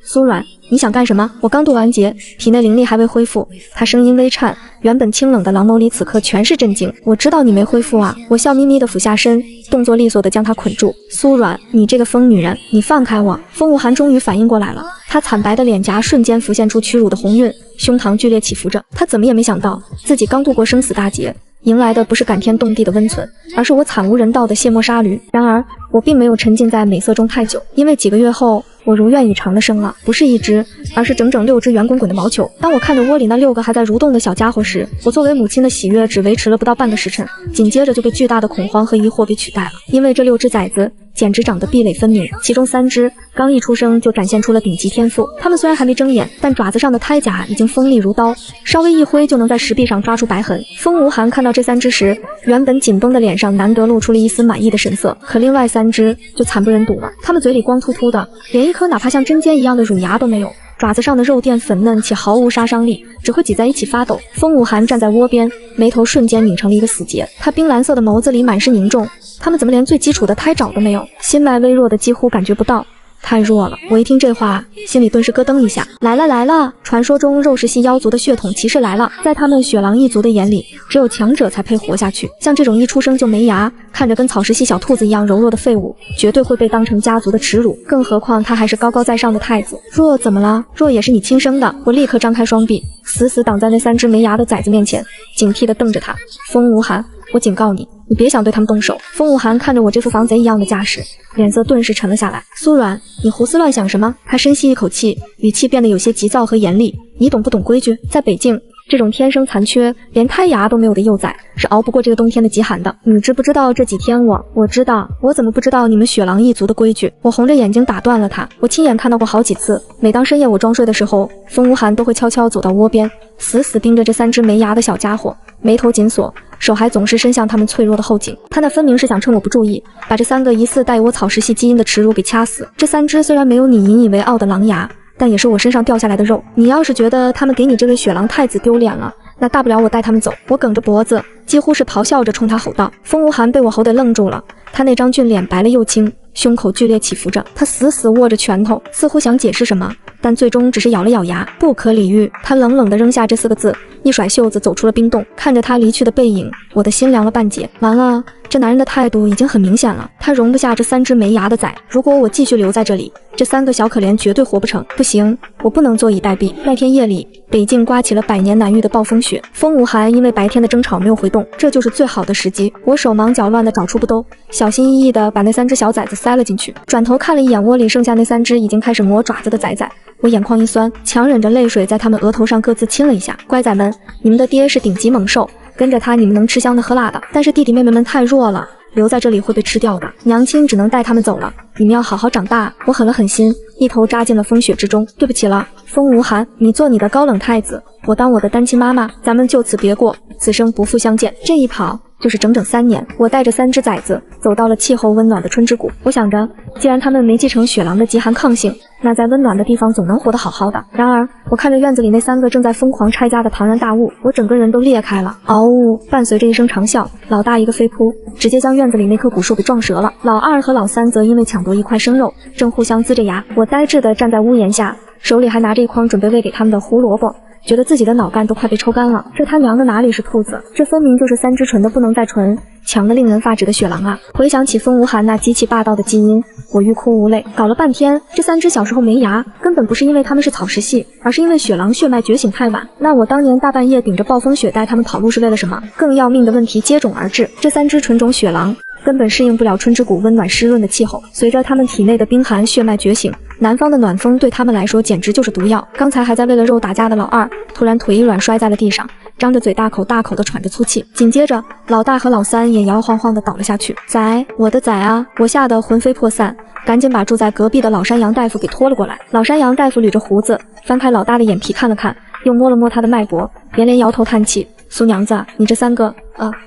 酥软，你想干什么？我刚渡完劫，体内灵力还未恢复。他声音微颤，原本清冷的狼眸里此刻全是震惊。我知道你没恢复啊！我笑眯眯地俯下身，动作利索地将他捆住。酥软，你这个疯女人，你放开我！风无寒终于反应过来了，他惨白的脸颊瞬间浮现出屈辱的红晕，胸膛剧烈起伏着。他怎么也没想到，自己刚渡过生死大劫，迎来的不是感天动地的温存，而是我惨无人道的卸磨杀驴。然而我并没有沉浸在美色中太久，因为几个月后，我如愿以偿的生了，不是1只，而是整整6只圆滚滚的毛球。当我看着窝里那6个还在蠕动的小家伙时，我作为母亲的喜悦只维持了不到半个时辰，紧接着就被巨大的恐慌和疑惑给取代了。因为这6只崽子简直长得壁垒分明，其中3只刚一出生就展现出了顶级天赋。它们虽然还没睁眼，但爪子上的胎甲已经锋利如刀，稍微一挥就能在石壁上抓出白痕。风无寒看到这3只时，原本紧绷的脸上难得露出了一丝满意的神色。可另外3只就惨不忍睹了，它们嘴里光秃秃的，连一颗哪怕像针尖一样的乳牙都没有，爪子上的肉垫粉嫩且毫无杀伤力，只会挤在一起发抖。风无寒站在窝边，眉头瞬间拧成了一个死结，他冰蓝色的眸子里满是凝重。他们怎么连最基础的胎爪都没有？心脉微弱的几乎感觉不到，太弱了。我一听这话，心里顿时咯噔一下。来了来了，传说中肉食系妖族的血统骑士来了。在他们雪狼一族的眼里，只有强者才配活下去，像这种一出生就没牙，看着跟草食系小兔子一样柔弱的废物，绝对会被当成家族的耻辱。更何况他还是高高在上的太子。若怎么了？若也是你亲生的。我立刻张开双臂，死死挡在那3只没牙的崽子面前，警惕地瞪着他。风无寒，我警告你，你别想对他们动手。风无寒看着我这副防贼一样的架势，脸色顿时沉了下来。酥软，你胡思乱想什么？他深吸一口气，语气变得有些急躁和严厉。你懂不懂规矩？在北境，这种天生残缺连胎牙都没有的幼崽是熬不过这个冬天的极寒的。你知不知道这几天我知道，我怎么不知道你们雪狼一族的规矩？我红着眼睛打断了他。我亲眼看到过好几次，每当深夜我装睡的时候，风无寒都会悄悄走到窝边，死死盯着这3只没牙的小家伙，眉头紧锁，手还总是伸向他们脆弱的后颈。他那分明是想趁我不注意，把这3个疑似带有我草食系基因的耻辱给掐死。这3只虽然没有你引以为傲的狼牙，但也是我身上掉下来的肉。你要是觉得他们给你这位雪狼太子丢脸了，那大不了我带他们走。我梗着脖子，几乎是咆哮着冲他吼道。风无寒被我吼得愣住了，他那张俊脸白了又青，胸口剧烈起伏着，他死死握着拳头，似乎想解释什么，但最终只是咬了咬牙，不可理喻。他冷冷地扔下这4个字，一甩袖子走出了冰洞。看着他离去的背影，我的心凉了半截。完了，这男人的态度已经很明显了，他容不下这3只没牙的崽。如果我继续留在这里，这3个小可怜绝对活不成。不行，我不能坐以待毙。那天夜里，北境刮起了百年难遇的暴风雪，风无寒因为白天的争吵没有回动，这就是最好的时机。我手忙脚乱地找出布兜，小心翼翼地把那3只小崽子塞了进去，转头看了一眼窝里剩下那3只已经开始磨爪子的崽崽，我眼眶一酸，强忍着泪水在他们额头上各自亲了一下。乖崽们，你们的爹是顶级猛兽，跟着他你们能吃香的喝辣的，但是弟弟妹妹们太弱了，留在这里会被吃掉的，娘亲只能带他们走了，你们要好好长大。我狠了狠心，一头扎进了风雪之中。对不起了，风无寒，你做你的高冷太子，我当我的单亲妈妈，咱们就此别过，此生不复相见。这一跑就是整整3年，我带着3只崽子走到了气候温暖的春之谷。我想着，既然他们没继承雪狼的极寒抗性，那在温暖的地方总能活得好好的。然而，我看着院子里那3个正在疯狂拆家的庞然大物，我整个人都裂开了。嗷呜！伴随着一声长啸，老大一个飞扑，直接将院子里那棵古树给撞折了。老二和老三则因为抢夺一块生肉，正互相龇着牙。我呆滞地站在屋檐下，手里还拿着一筐准备喂给他们的胡萝卜，觉得自己的脑干都快被抽干了。这他娘的哪里是兔子，这分明就是3只纯的不能再纯，强的令人发指的雪狼啊！回想起风无寒那极其霸道的基因，我欲哭无泪。搞了半天，这3只小时候没牙，根本不是因为他们是草食系，而是因为雪狼血脉觉醒太晚。那我当年大半夜顶着暴风雪带他们跑路是为了什么？更要命的问题接踵而至，这3只纯种雪狼根本适应不了春之谷温暖湿润的气候，随着他们体内的冰寒血脉觉醒，南方的暖风对他们来说简直就是毒药。刚才还在为了肉打架的老二，突然腿一软摔在了地上，张着嘴大口大口地喘着粗气。紧接着，老大和老三也摇摇晃晃地倒了下去。崽，我的崽啊！我吓得魂飞魄散，赶紧把住在隔壁的老山羊大夫给拖了过来。老山羊大夫捋着胡子，翻开老大的眼皮看了看，又摸了摸他的脉搏，连连摇头叹气：“苏娘子，你这3个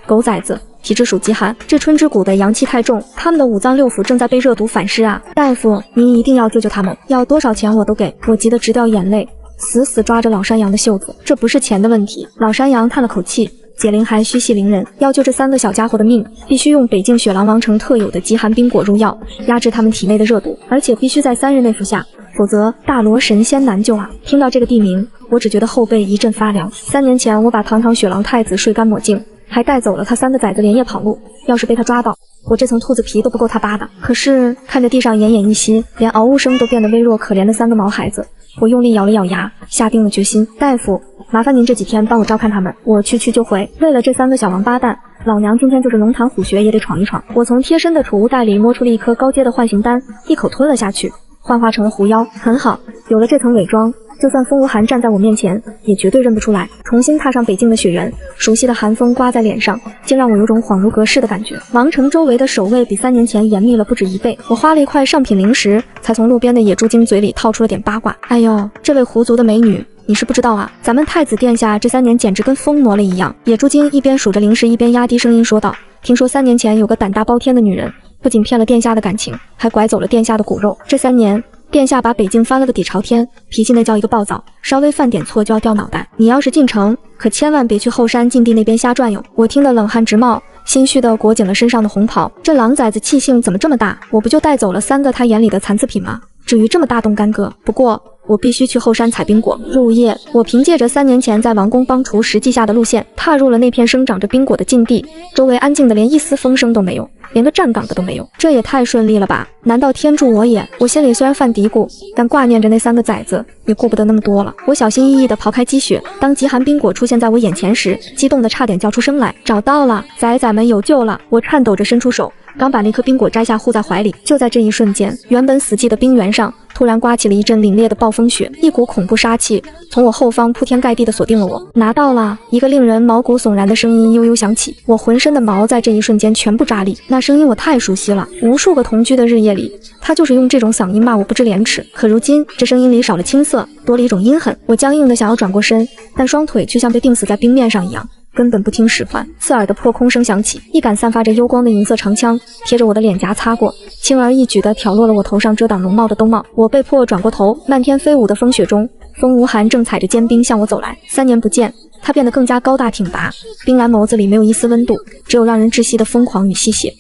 狗崽子体质属极寒，这春之谷的阳气太重，他们的5脏6腑正在被热毒反噬啊！大夫，您一定要救救他们，要多少钱我都给。”我急得直掉眼泪，死死抓着老山羊的袖子。这不是钱的问题。老山羊叹了口气，解铃还须系铃人，要救这3个小家伙的命，必须用北境雪狼王城特有的极寒冰果入药，压制他们体内的热毒，而且必须在3日内服下，否则大罗神仙难救啊！听到这个地名，我只觉得后背一阵发凉。3年前我把堂堂雪狼太子睡干抹净，还带走了他3个崽子连夜跑路，要是被他抓到，我这层兔子皮都不够他扒的。可是看着地上奄奄一息，连嗷呜声都变得微弱可怜的3个毛孩子，我用力咬了咬牙，下定了决心。大夫，麻烦您这几天帮我照看他们，我去就回。为了这3个小王八蛋，老娘今天就是龙潭虎穴也得闯一闯。我从贴身的储物袋里摸出了一颗高阶的幻形丹，一口吞了下去，幻化成了狐妖。很好，有了这层伪装，就算风无寒站在我面前，也绝对认不出来。重新踏上北境的雪原，熟悉的寒风刮在脸上，竟让我有种恍如隔世的感觉。王城周围的守卫比3年前严密了不止1倍。我花了一块上品灵石，才从路边的野猪精嘴里套出了点八卦。哎呦，这位狐族的美女，你是不知道啊，咱们太子殿下这3年简直跟疯魔了一样。野猪精一边数着灵石，一边压低声音说道：“听说3年前有个胆大包天的女人，不仅骗了殿下的感情，还拐走了殿下的骨肉。这3年，殿下把北境翻了个底朝天，脾气那叫一个暴躁，稍微犯点错就要掉脑袋。你要是进城，可千万别去后山禁地那边瞎转悠。”我听得冷汗直冒，心虚地裹紧了身上的红袍。这狼崽子气性怎么这么大？我不就带走了3个他眼里的残次品吗？至于这么大动干戈？不过我必须去后山采冰果。入夜，我凭借着3年前在王宫帮厨师记下的路线，踏入了那片生长着冰果的禁地。周围安静的连一丝风声都没有，连个站岗的都没有，这也太顺利了吧？难道天助我也？我心里虽然犯嘀咕，但挂念着那3个崽子，也顾不得那么多了。我小心翼翼地刨开积雪，当极寒冰果出现在我眼前时，激动得差点叫出声来。找到了，崽崽们有救了！我颤抖着伸出手，刚把那颗冰果摘下护在怀里，就在这一瞬间，原本死寂的冰原上突然刮起了一阵凛冽的暴风雪，一股恐怖杀气从我后方铺天盖地地锁定了我。拿到了！一个令人毛骨悚然的声音悠悠响起，我浑身的毛在这一瞬间全部炸立。那声音我太熟悉了，无数个同居的日夜里，他就是用这种嗓音骂我不知廉耻。可如今这声音里少了青涩，多了一种阴狠。我僵硬的想要转过身，但双腿却像被钉死在冰面上一样，根本不听使唤。刺耳的破空声响起，一杆散发着幽光的银色长枪贴着我的脸颊擦过，轻而易举地挑落了我头上遮挡容貌的兜帽。我被迫转过头，漫天飞舞的风雪中，风无寒正踩着坚冰向我走来。3年不见，他变得更加高大挺拔，冰蓝眸子里没有一丝温度，只有让人窒息的疯狂与戏谑。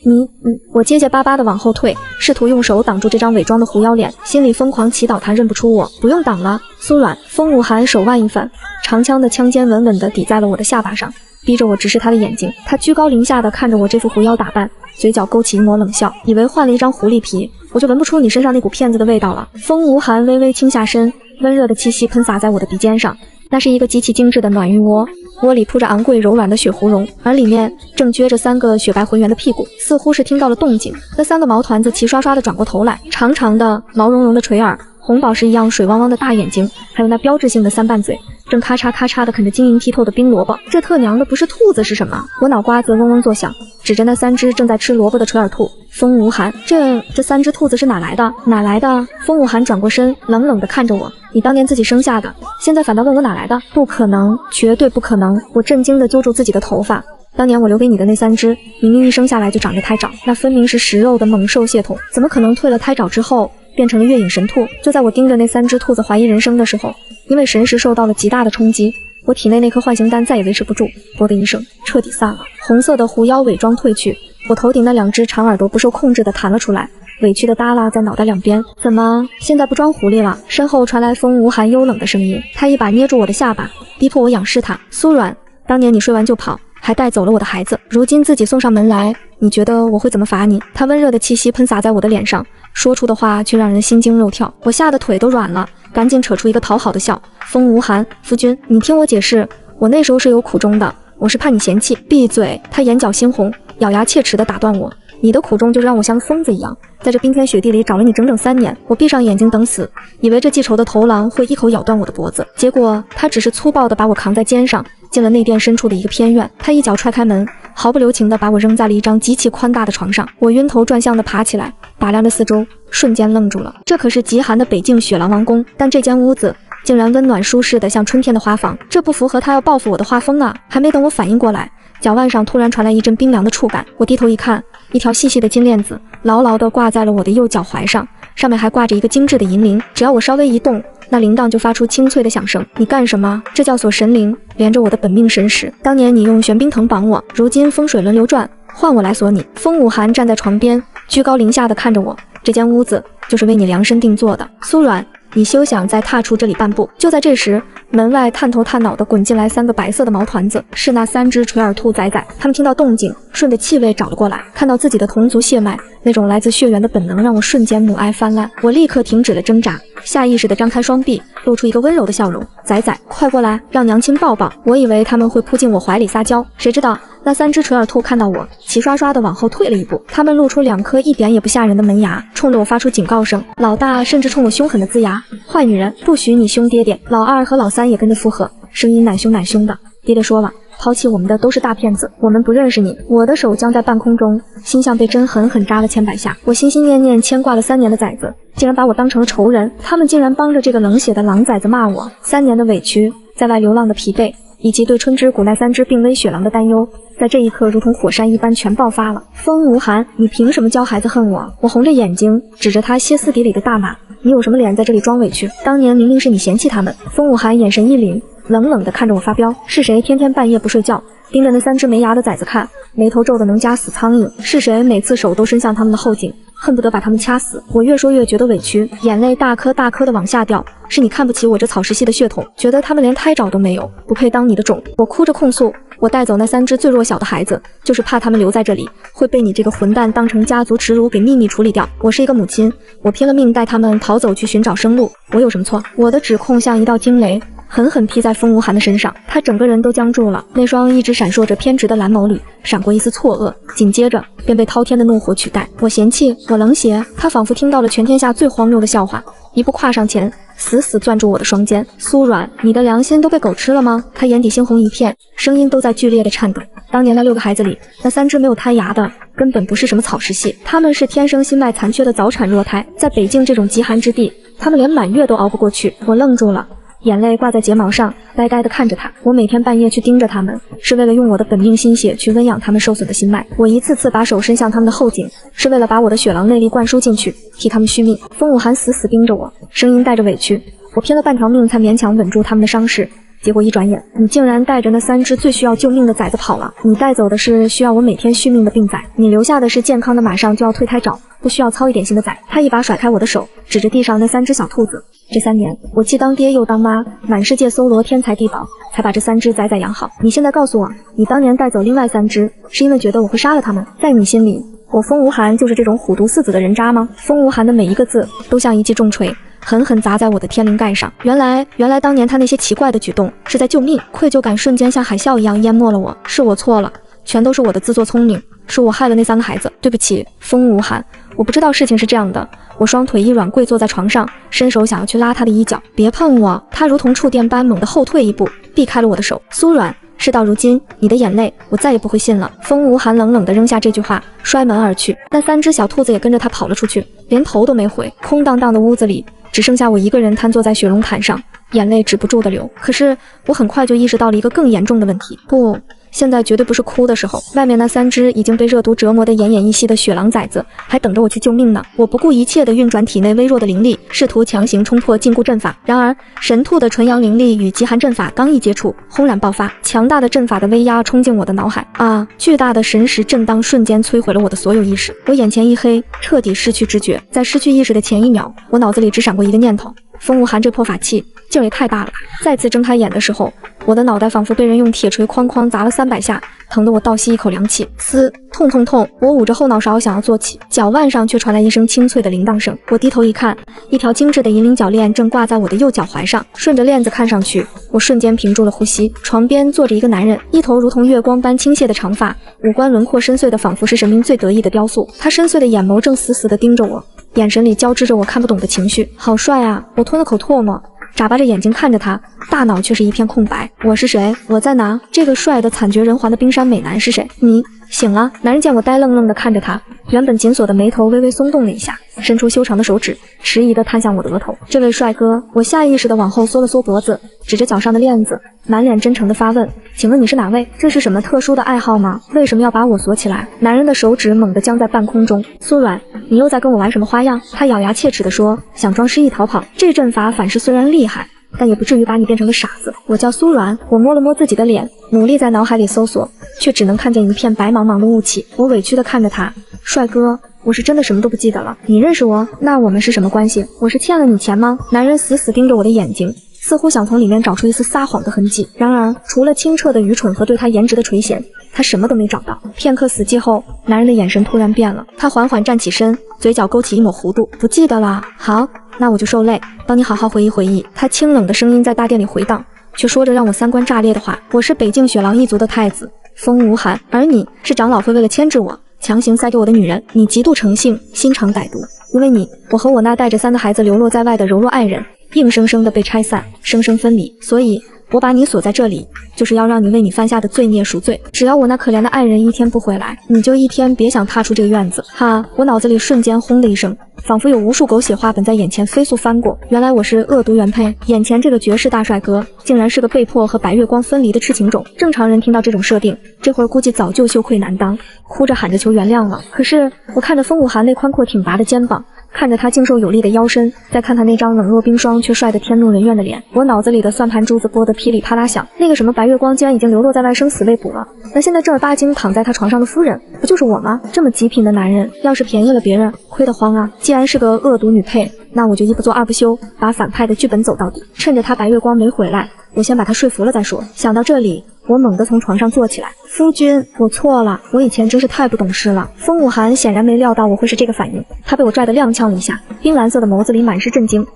我结结巴巴的往后退，试图用手挡住这张伪装的狐妖脸，心里疯狂祈祷他认不出我。不用挡了，苏软。风武寒手腕一翻，长枪的枪尖稳稳地抵在了我的下巴上，逼着我直视他的眼睛。他居高临下的看着我这副狐妖打扮，嘴角勾起一抹冷笑，以为换了一张狐狸皮，我就闻不出你身上那股骗子的味道了。风无寒微微倾下身，温热的气息喷洒在我的鼻尖上，那是一个极其精致的暖玉窝，窝里铺着昂贵柔软的雪狐绒，而里面正撅着3个雪白浑圆的屁股。似乎是听到了动静，那3个毛团子齐刷刷地转过头来，长长的毛茸茸的垂耳，红宝石一样水汪汪的大眼睛，还有那标志性的3瓣嘴，正咔嚓咔嚓地啃着晶莹剔透的冰萝卜。这特娘的不是兔子是什么？我脑瓜子嗡嗡作响，指着那3只正在吃萝卜的垂耳兔。风无寒，这3只兔子是哪来的？哪来的？风无寒转过身，冷冷地看着我。你当年自己生下的，现在反倒问我哪来的？不可能，绝对不可能！我震惊地揪住自己的头发。当年我留给你的那3只，明明一生下来就长着胎爪，那分明是食肉的猛兽血统，怎么可能蜕了胎爪之后变成了月影神兔？就在我盯着那3只兔子怀疑人生的时候，因为神识受到了极大的冲击，我体内那颗幻形丹再也维持不住，啵的一声彻底散了。红色的狐妖伪装褪去，我头顶那2只长耳朵不受控制地弹了出来，委屈的耷拉在脑袋两边。怎么现在不装狐狸了？身后传来风无寒幽冷的声音，他一把捏住我的下巴，逼迫我仰视他。苏软，当年你睡完就跑，还带走了我的孩子，如今自己送上门来，你觉得我会怎么罚你？他温热的气息喷洒在我的脸上，说出的话却让人心惊肉跳，我吓得腿都软了，赶紧扯出一个讨好的笑。风无寒，夫君，你听我解释，我那时候是有苦衷的，我是怕你嫌弃。闭嘴！他眼角猩红，咬牙切齿地打断我。你的苦衷就是让我像个疯子一样，在这冰天雪地里找了你整整3年。我闭上眼睛等死，以为这记仇的头狼会一口咬断我的脖子，结果他只是粗暴地把我扛在肩上，进了内殿深处的一个偏院。他一脚踹开门，毫不留情地把我扔在了一张极其宽大的床上。我晕头转向地爬起来，打量着四周，瞬间愣住了。这可是极寒的北境雪狼王宫，但这间屋子竟然温暖舒适的像春天的花房，这不符合他要报复我的画风啊！还没等我反应过来，脚腕上突然传来一阵冰凉的触感，我低头一看，一条细细的金链子牢牢地挂在了我的右脚踝上，上面还挂着一个精致的银铃，只要我稍微一动，那铃铛就发出清脆的响声。你干什么？这叫锁神铃，连着我的本命神识。当年你用玄冰藤绑我，如今风水轮流转，换我来锁你。风武寒站在床边，居高临下地看着我，这间屋子就是为你量身定做的。苏软，你休想再踏出这里半步。就在这时，门外探头探脑地滚进来3个白色的毛团子，是那3只垂耳兔崽崽。他们听到动静，顺着气味找了过来，看到自己的同族血脉，那种来自血缘的本能让我瞬间母爱泛滥。我立刻停止了挣扎，下意识地张开双臂，露出一个温柔的笑容。崽崽，快过来，让娘亲抱抱。我以为他们会扑进我怀里撒娇，谁知道那3只垂耳兔看到我，齐刷刷地往后退了一步，他们露出2颗一点也不吓人的门牙，冲着我发出警告声。老大甚至冲我凶狠地龇牙：坏女人，不许你凶爹爹！老二和老3也跟着附和，声音奶凶奶凶的。爹爹说了，抛弃我们的都是大骗子，我们不认识你。我的手僵在半空中，心像被针狠狠扎了千百下。我心心念念牵挂了3年的崽子，竟然把我当成了仇人，他们竟然帮着这个冷血的狼崽子骂我。3年的委屈，在外流浪的疲惫，以及对春之谷那3只病危雪狼的担忧，在这一刻如同火山一般全爆发了。风无寒，你凭什么教孩子恨我？我红着眼睛指着他歇斯底里的大骂，你有什么脸在这里装委屈？当年明明是你嫌弃他们。风无寒眼神一凛，冷冷地看着我发飙，是谁天天半夜不睡觉，盯着那3只没牙的崽子看，眉头皱得能夹死苍蝇？是谁每次手都伸向他们的后颈，恨不得把他们掐死？我越说越觉得委屈，眼泪大颗大颗的往下掉。是你看不起我这草食系的血统，觉得他们连胎爪都没有，不配当你的种。我哭着控诉，我带走那3只最弱小的孩子，就是怕他们留在这里会被你这个混蛋当成家族耻辱给秘密处理掉。我是一个母亲，我拼了命带他们逃走去寻找生路，我有什么错？我的指控像一道惊雷，狠狠劈在风无寒的身上，他整个人都僵住了，那双一直闪烁着偏执的蓝眸里闪过一丝错愕，紧接着便被滔天的怒火取代。我嫌弃，我冷血。他仿佛听到了全天下最荒谬的笑话，一步跨上前，死死攥住我的双肩。苏软，你的良心都被狗吃了吗？他眼底猩红一片，声音都在剧烈的颤抖。当年那6个孩子里，那3只没有胎牙的根本不是什么草食系，他们是天生心脉残缺的早产弱胎，在北境这种极寒之地，他们连满月都熬不过去。我愣住了，眼泪挂在睫毛上，呆呆地看着他。我每天半夜去盯着他们，是为了用我的本命心血去温养他们受损的心脉。我一次次把手伸向他们的后颈，是为了把我的血狼内力灌输进去，替他们续命。风武寒死死盯着我，声音带着委屈，我拼了半条命才勉强稳住他们的伤势，结果一转眼，你竟然带着那3只最需要救命的崽子跑了。你带走的是需要我每天续命的病崽，你留下的是健康的马上就要蜕胎找不需要操一点心的崽。他一把甩开我的手，指着地上那3只小兔子。这3年，我既当爹又当妈，满世界搜罗天才地宝，才把这3只崽养好。你现在告诉我，你当年带走另外3只，是因为觉得我会杀了他们？在你心里，我风无寒就是这种虎毒四子的人渣吗？风无寒的每一个字都像一记重锤，狠狠砸在我的天灵盖上。原来当年他那些奇怪的举动是在救命，愧疚感瞬间像海啸一样淹没了我。是我错了，全都是我的自作聪明，是我害了那3个孩子。对不起，风无寒，我不知道事情是这样的。我双腿一软，跪坐在床上，伸手想要去拉他的衣角。别碰我！他如同触电般猛地后退一步，避开了我的手。苏软，事到如今，你的眼泪我再也不会信了。风无寒冷冷地扔下这句话，摔门而去。那3只小兔子也跟着他跑了出去，连头都没回。空荡荡的屋子里，只剩下我一个人瘫坐在雪绒毯上，眼泪止不住的流。可是我很快就意识到了一个更严重的问题，不，现在绝对不是哭的时候。外面那3只已经被热毒折磨得奄奄一息的雪狼崽子，还等着我去救命呢。我不顾一切地运转体内微弱的灵力，试图强行冲破禁锢阵法。然而神兔的纯阳灵力与极寒阵法刚一接触，轰然爆发，强大的阵法的威压冲进我的脑海啊！巨大的神识震荡瞬间摧毁了我的所有意识，我眼前一黑，彻底失去知觉。在失去意识的前1秒，我脑子里只闪过一个念头：风无寒这破法器劲儿也太大了吧！再次睁开眼的时候，我的脑袋仿佛被人用铁锤哐哐砸了300下，疼得我倒吸一口凉气。嘶，痛痛痛！我捂着后脑勺想要坐起，脚腕上却传来一声清脆的铃铛声。我低头一看，一条精致的银铃脚链正挂在我的右脚踝上。顺着链子看上去，我瞬间屏住了呼吸。床边坐着一个男人，一头如同月光般倾泻的长发，五官轮廓深邃的仿佛是神明最得意的雕塑。他深邃的眼眸正死死地盯着我，眼神里交织着我看不懂的情绪。好帅啊！我吞了口唾沫，眨巴着眼睛看着他，大脑却是一片空白。我是谁？我在哪？这个帅得惨绝人寰的冰山美男是谁？你醒了？男人见我呆愣愣地看着他，原本紧锁的眉头微微松动了一下，伸出修长的手指，迟疑地探向我的额头。这位帅哥，我下意识地往后缩了缩脖子，指着脚上的链子，满脸真诚地发问：请问你是哪位？这是什么特殊的爱好吗？为什么要把我锁起来？男人的手指猛地僵在半空中。苏软，你又在跟我玩什么花样？他咬牙切齿地说，想装失忆逃跑。这阵法反噬虽然厉害，但也不至于把你变成个傻子。我叫苏软。我摸了摸自己的脸，努力在脑海里搜索，却只能看见一片白茫茫的雾气。我委屈地看着他，帅哥，我是真的什么都不记得了。你认识我？那我们是什么关系？我是欠了你钱吗？男人死死盯着我的眼睛，似乎想从里面找出一丝撒谎的痕迹。然而除了清澈的愚蠢和对他颜值的垂涎，他什么都没找到。片刻死寂后，男人的眼神突然变了，他缓缓站起身，嘴角勾起一抹弧度。不记得了？好，那我就受累，帮你好好回忆回忆。他清冷的声音在大殿里回荡，却说着让我三观炸裂的话。我是北境雪狼一族的太子风无寒，而你是长老会为了牵制我强行塞给我的女人。你极度诚信，心肠歹毒，因为你，我和我那带着3个孩子流落在外的柔弱爱人硬生生的被拆散，生生分离。所以我把你锁在这里，就是要让你为你犯下的罪孽赎罪。只要我那可怜的爱人一天不回来，你就一天别想踏出这个院子。哈！我脑子里瞬间轰的一声，仿佛有无数狗血话本在眼前飞速翻过。原来我是恶毒原配，眼前这个绝世大帅哥竟然是个被迫和白月光分离的痴情种。正常人听到这种设定，这会儿估计早就羞愧难当，哭着喊着求原谅了。可是我看着风无寒那宽阔挺拔的肩膀，看着他精瘦有力的腰身，再看他那张冷若冰霜却帅得天怒人怨的脸，我脑子里的算盘珠子拨得噼里啪啦响。那个什么白月光竟然已经流落在外，生死未卜了。那现在正儿八经躺在他床上的夫人，不就是我吗？这么极品的男人，要是便宜了别人，亏得慌啊！既然是个恶毒女配，那我就一不做二不休，把反派的剧本走到底。趁着他白月光没回来，我先把他说服了再说。想到这里，我猛地从床上坐起来。夫君，我错了，我以前真是太不懂事了。风无寒显然没料到我会是这个反应，他被我拽得踉跄了一下，冰蓝色的眸子里满是震惊。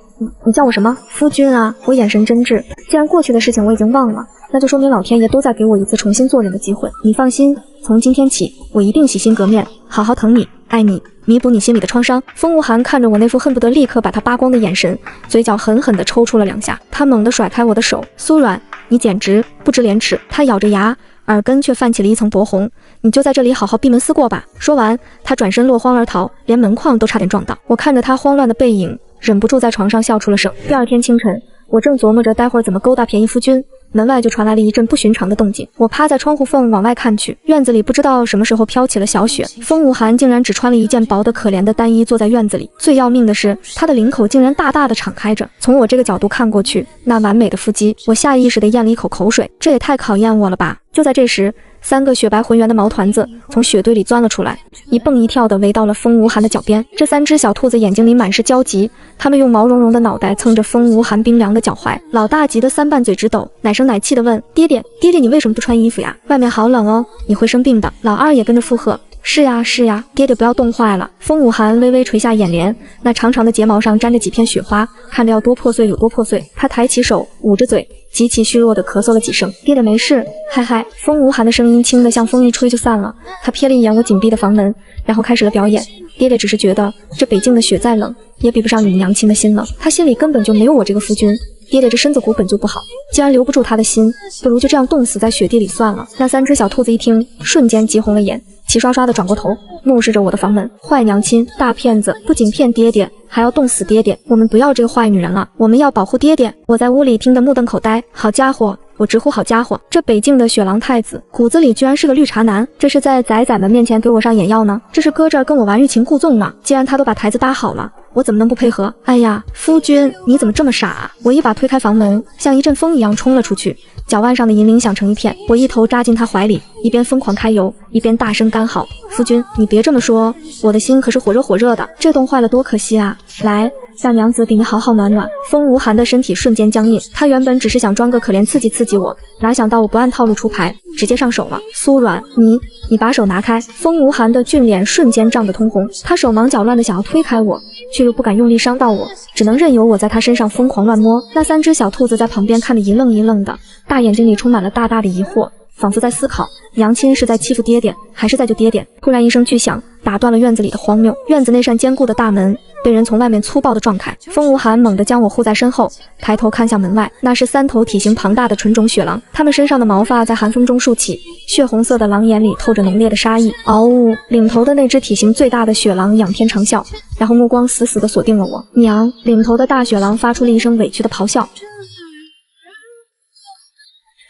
你叫我什么？夫君啊！我眼神真挚。既然过去的事情我已经忘了，那就说明老天爷都在给我一次重新做人的机会。你放心，从今天起，我一定洗心革面，好好疼你，爱你，弥补你心里的创伤。风无寒看着我那副恨不得立刻把他扒光的眼神，嘴角狠狠地抽搐了2下。他猛地甩开我的手，苏软，你简直不知廉耻。他咬着牙，耳根却泛起了一层薄红。你就在这里好好闭门思过吧。说完，他转身落荒而逃，连门框都差点撞到。我看着他慌乱的背影，忍不住在床上笑出了声。第二天清晨，我正琢磨着待会儿怎么勾搭便宜夫君，门外就传来了一阵不寻常的动静。我趴在窗户缝往外看去，院子里不知道什么时候飘起了小雪。风无寒竟然只穿了一件薄得可怜的单衣坐在院子里，最要命的是他的领口竟然大大的敞开着。从我这个角度看过去，那完美的腹肌，我下意识地咽了一口口水，这也太考验我了吧。就在这时，3个雪白浑圆的毛团子从雪堆里钻了出来，一蹦一跳地围到了风无寒的脚边。这3只小兔子眼睛里满是焦急，它们用毛茸茸的脑袋蹭着风无寒冰凉的脚踝。老大急得3瓣嘴直抖，奶声奶气地问：爹爹，爹爹你为什么不穿衣服呀？外面好冷哦，你会生病的。老二也跟着附和：是呀是呀，爹爹不要冻坏了。风无寒微微垂下眼帘，那长长的睫毛上沾着几片雪花，看着要多破碎有多破碎。他抬起手，捂着嘴，极其虚弱地咳嗽了几声。爹爹没事，嗨嗨。风无寒的声音轻得像风一吹就散了。他瞥了一眼我紧闭的房门，然后开始了表演。爹爹只是觉得这北京的雪再冷，也比不上你们娘亲的心冷。他心里根本就没有我这个夫君。爹爹这身子骨本就不好，既然留不住他的心，不如就这样冻死在雪地里算了。那3只小兔子一听，瞬间急红了眼，齐刷刷地转过头，怒视着我的房门。坏娘亲，大骗子，不仅骗爹爹，还要冻死爹爹。我们不要这个坏女人了，我们要保护爹爹。我在屋里听得目瞪口呆。好家伙，我直呼好家伙，这北境的雪狼太子骨子里居然是个绿茶男，这是在仔仔们面前给我上眼药呢，这是搁这儿跟我玩欲擒故纵呢。既然他都把台子搭好了，我怎么能不配合？哎呀，夫君你怎么这么傻啊？我一把推开房门，像一阵风一样冲了出去，脚腕上的银铃响成一片，我一头扎进他怀里，一边疯狂揩油，一边大声干嚎：夫君你别这么说，我的心可是火热火热的，这冻坏了多可惜啊！来，让娘子给你好好暖暖。风无寒的身体瞬间僵硬，他原本只是想装个可怜刺激我，哪想到我不按套路出牌，直接上手了。苏软，你把手拿开。风无寒的俊脸瞬间涨得通红，他手忙脚乱的想要推开我，却又不敢用力伤到我，只能任由我在他身上疯狂乱摸。那3只小兔子在旁边看得一愣一愣的，大眼睛里充满了大大的疑惑，仿佛在思考娘亲是在欺负爹爹，还是在救爹爹。突然一声巨响打断了院子里的荒谬，院子那扇坚固的大门被人从外面粗暴地撞开。风无寒猛地将我护在身后，抬头看向门外，那是3头体型庞大的纯种雪狼，它们身上的毛发在寒风中竖起，血红色的狼眼里透着浓烈的杀意。嗷呜！领头的那只体型最大的雪狼仰天长啸，然后目光死死地锁定了我。娘！领头的大雪狼发出了一声委屈的咆哮。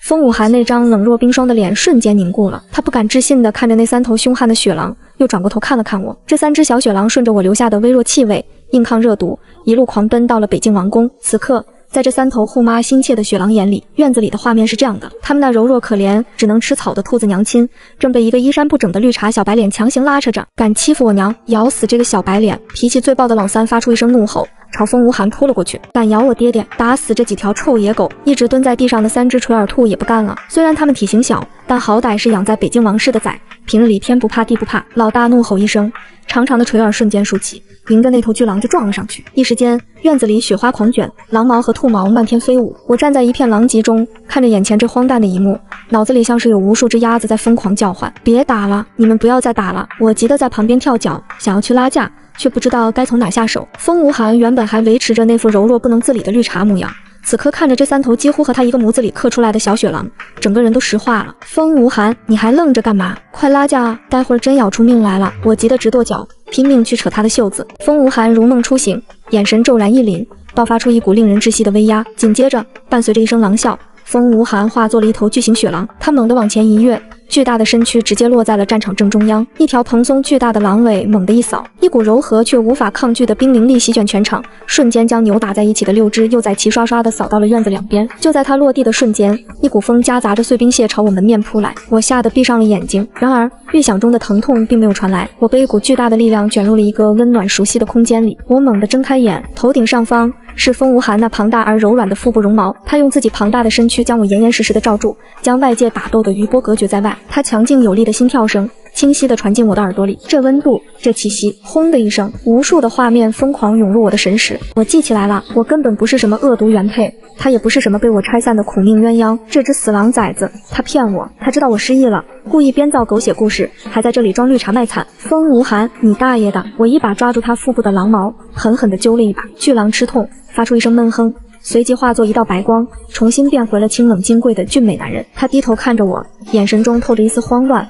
风无寒那张冷若冰霜的脸瞬间凝固了，他不敢置信地看着那3头凶悍的雪狼，又转过头看了看我。这3只小雪狼顺着我留下的微弱气味，硬抗热毒，一路狂奔到了北境王宫。此刻，在这3头护妈心切的雪狼眼里，院子里的画面是这样的：他们那柔弱可怜、只能吃草的兔子娘亲，正被一个衣衫不整的绿茶小白脸强行拉扯着，敢欺负我娘，咬死这个小白脸！脾气最暴的老3发出一声怒吼，朝风无寒扑了过去。敢咬我爹爹，打死这几条臭野狗！一直蹲在地上的3只垂耳兔也不干了，虽然它们体型小，但好歹是养在北境王室的崽，平日里天不怕地不怕。老大怒吼一声，长长的垂耳瞬间竖起，迎着那头巨狼就撞了上去。一时间，院子里雪花狂卷，狼毛和兔毛漫天飞舞。我站在一片狼藉中，看着眼前这荒诞的一幕，脑子里像是有无数只鸭子在疯狂叫唤：别打了，你们不要再打了！我急得在旁边跳脚，想要去拉架，却不知道该从哪下手。风无寒原本还维持着那副柔弱不能自理的绿茶模样，此刻看着这3头几乎和他一个模子里刻出来的小雪狼，整个人都石化了。风无寒，你还愣着干嘛？快拉架啊！待会儿真咬出命来了！我急得直跺脚，拼命去扯他的袖子。风无寒如梦初醒，眼神骤然一凛，爆发出一股令人窒息的威压，紧接着伴随着一声狼啸，风无寒化作了一头巨型雪狼，他猛地往前一跃，巨大的身躯直接落在了战场正中央，一条蓬松巨大的狼尾猛地一扫，一股柔和却无法抗拒的冰凌力席卷全场，瞬间将扭打在一起的6只幼崽齐刷刷地扫到了院子两边。就在它落地的瞬间，一股风夹杂着碎冰屑朝我门面扑来，我吓得闭上了眼睛。然而预想中的疼痛并没有传来，我被一股巨大的力量卷入了一个温暖熟悉的空间里。我猛地睁开眼，头顶上方是风无寒那庞大而柔软的腹部绒毛，他用自己庞大的身躯将我严严实实地罩住，将外界打斗的余波隔绝在外。他强劲有力的心跳声清晰地传进我的耳朵里，这温度，这气息，轰的一声，无数的画面疯狂涌入我的神识。我记起来了，我根本不是什么恶毒原配，他也不是什么被我拆散的苦命鸳鸯，这只死狼崽子，他骗我，他知道我失忆了，故意编造狗血故事，还在这里装绿茶卖惨。风无寒，你大爷的！我一把抓住他腹部的狼毛，狠狠地揪了一把。巨狼吃痛，发出一声闷哼，随即化作一道白光，重新变回了清冷金贵的俊美男人。他低头看着我，眼神中透着一丝慌乱。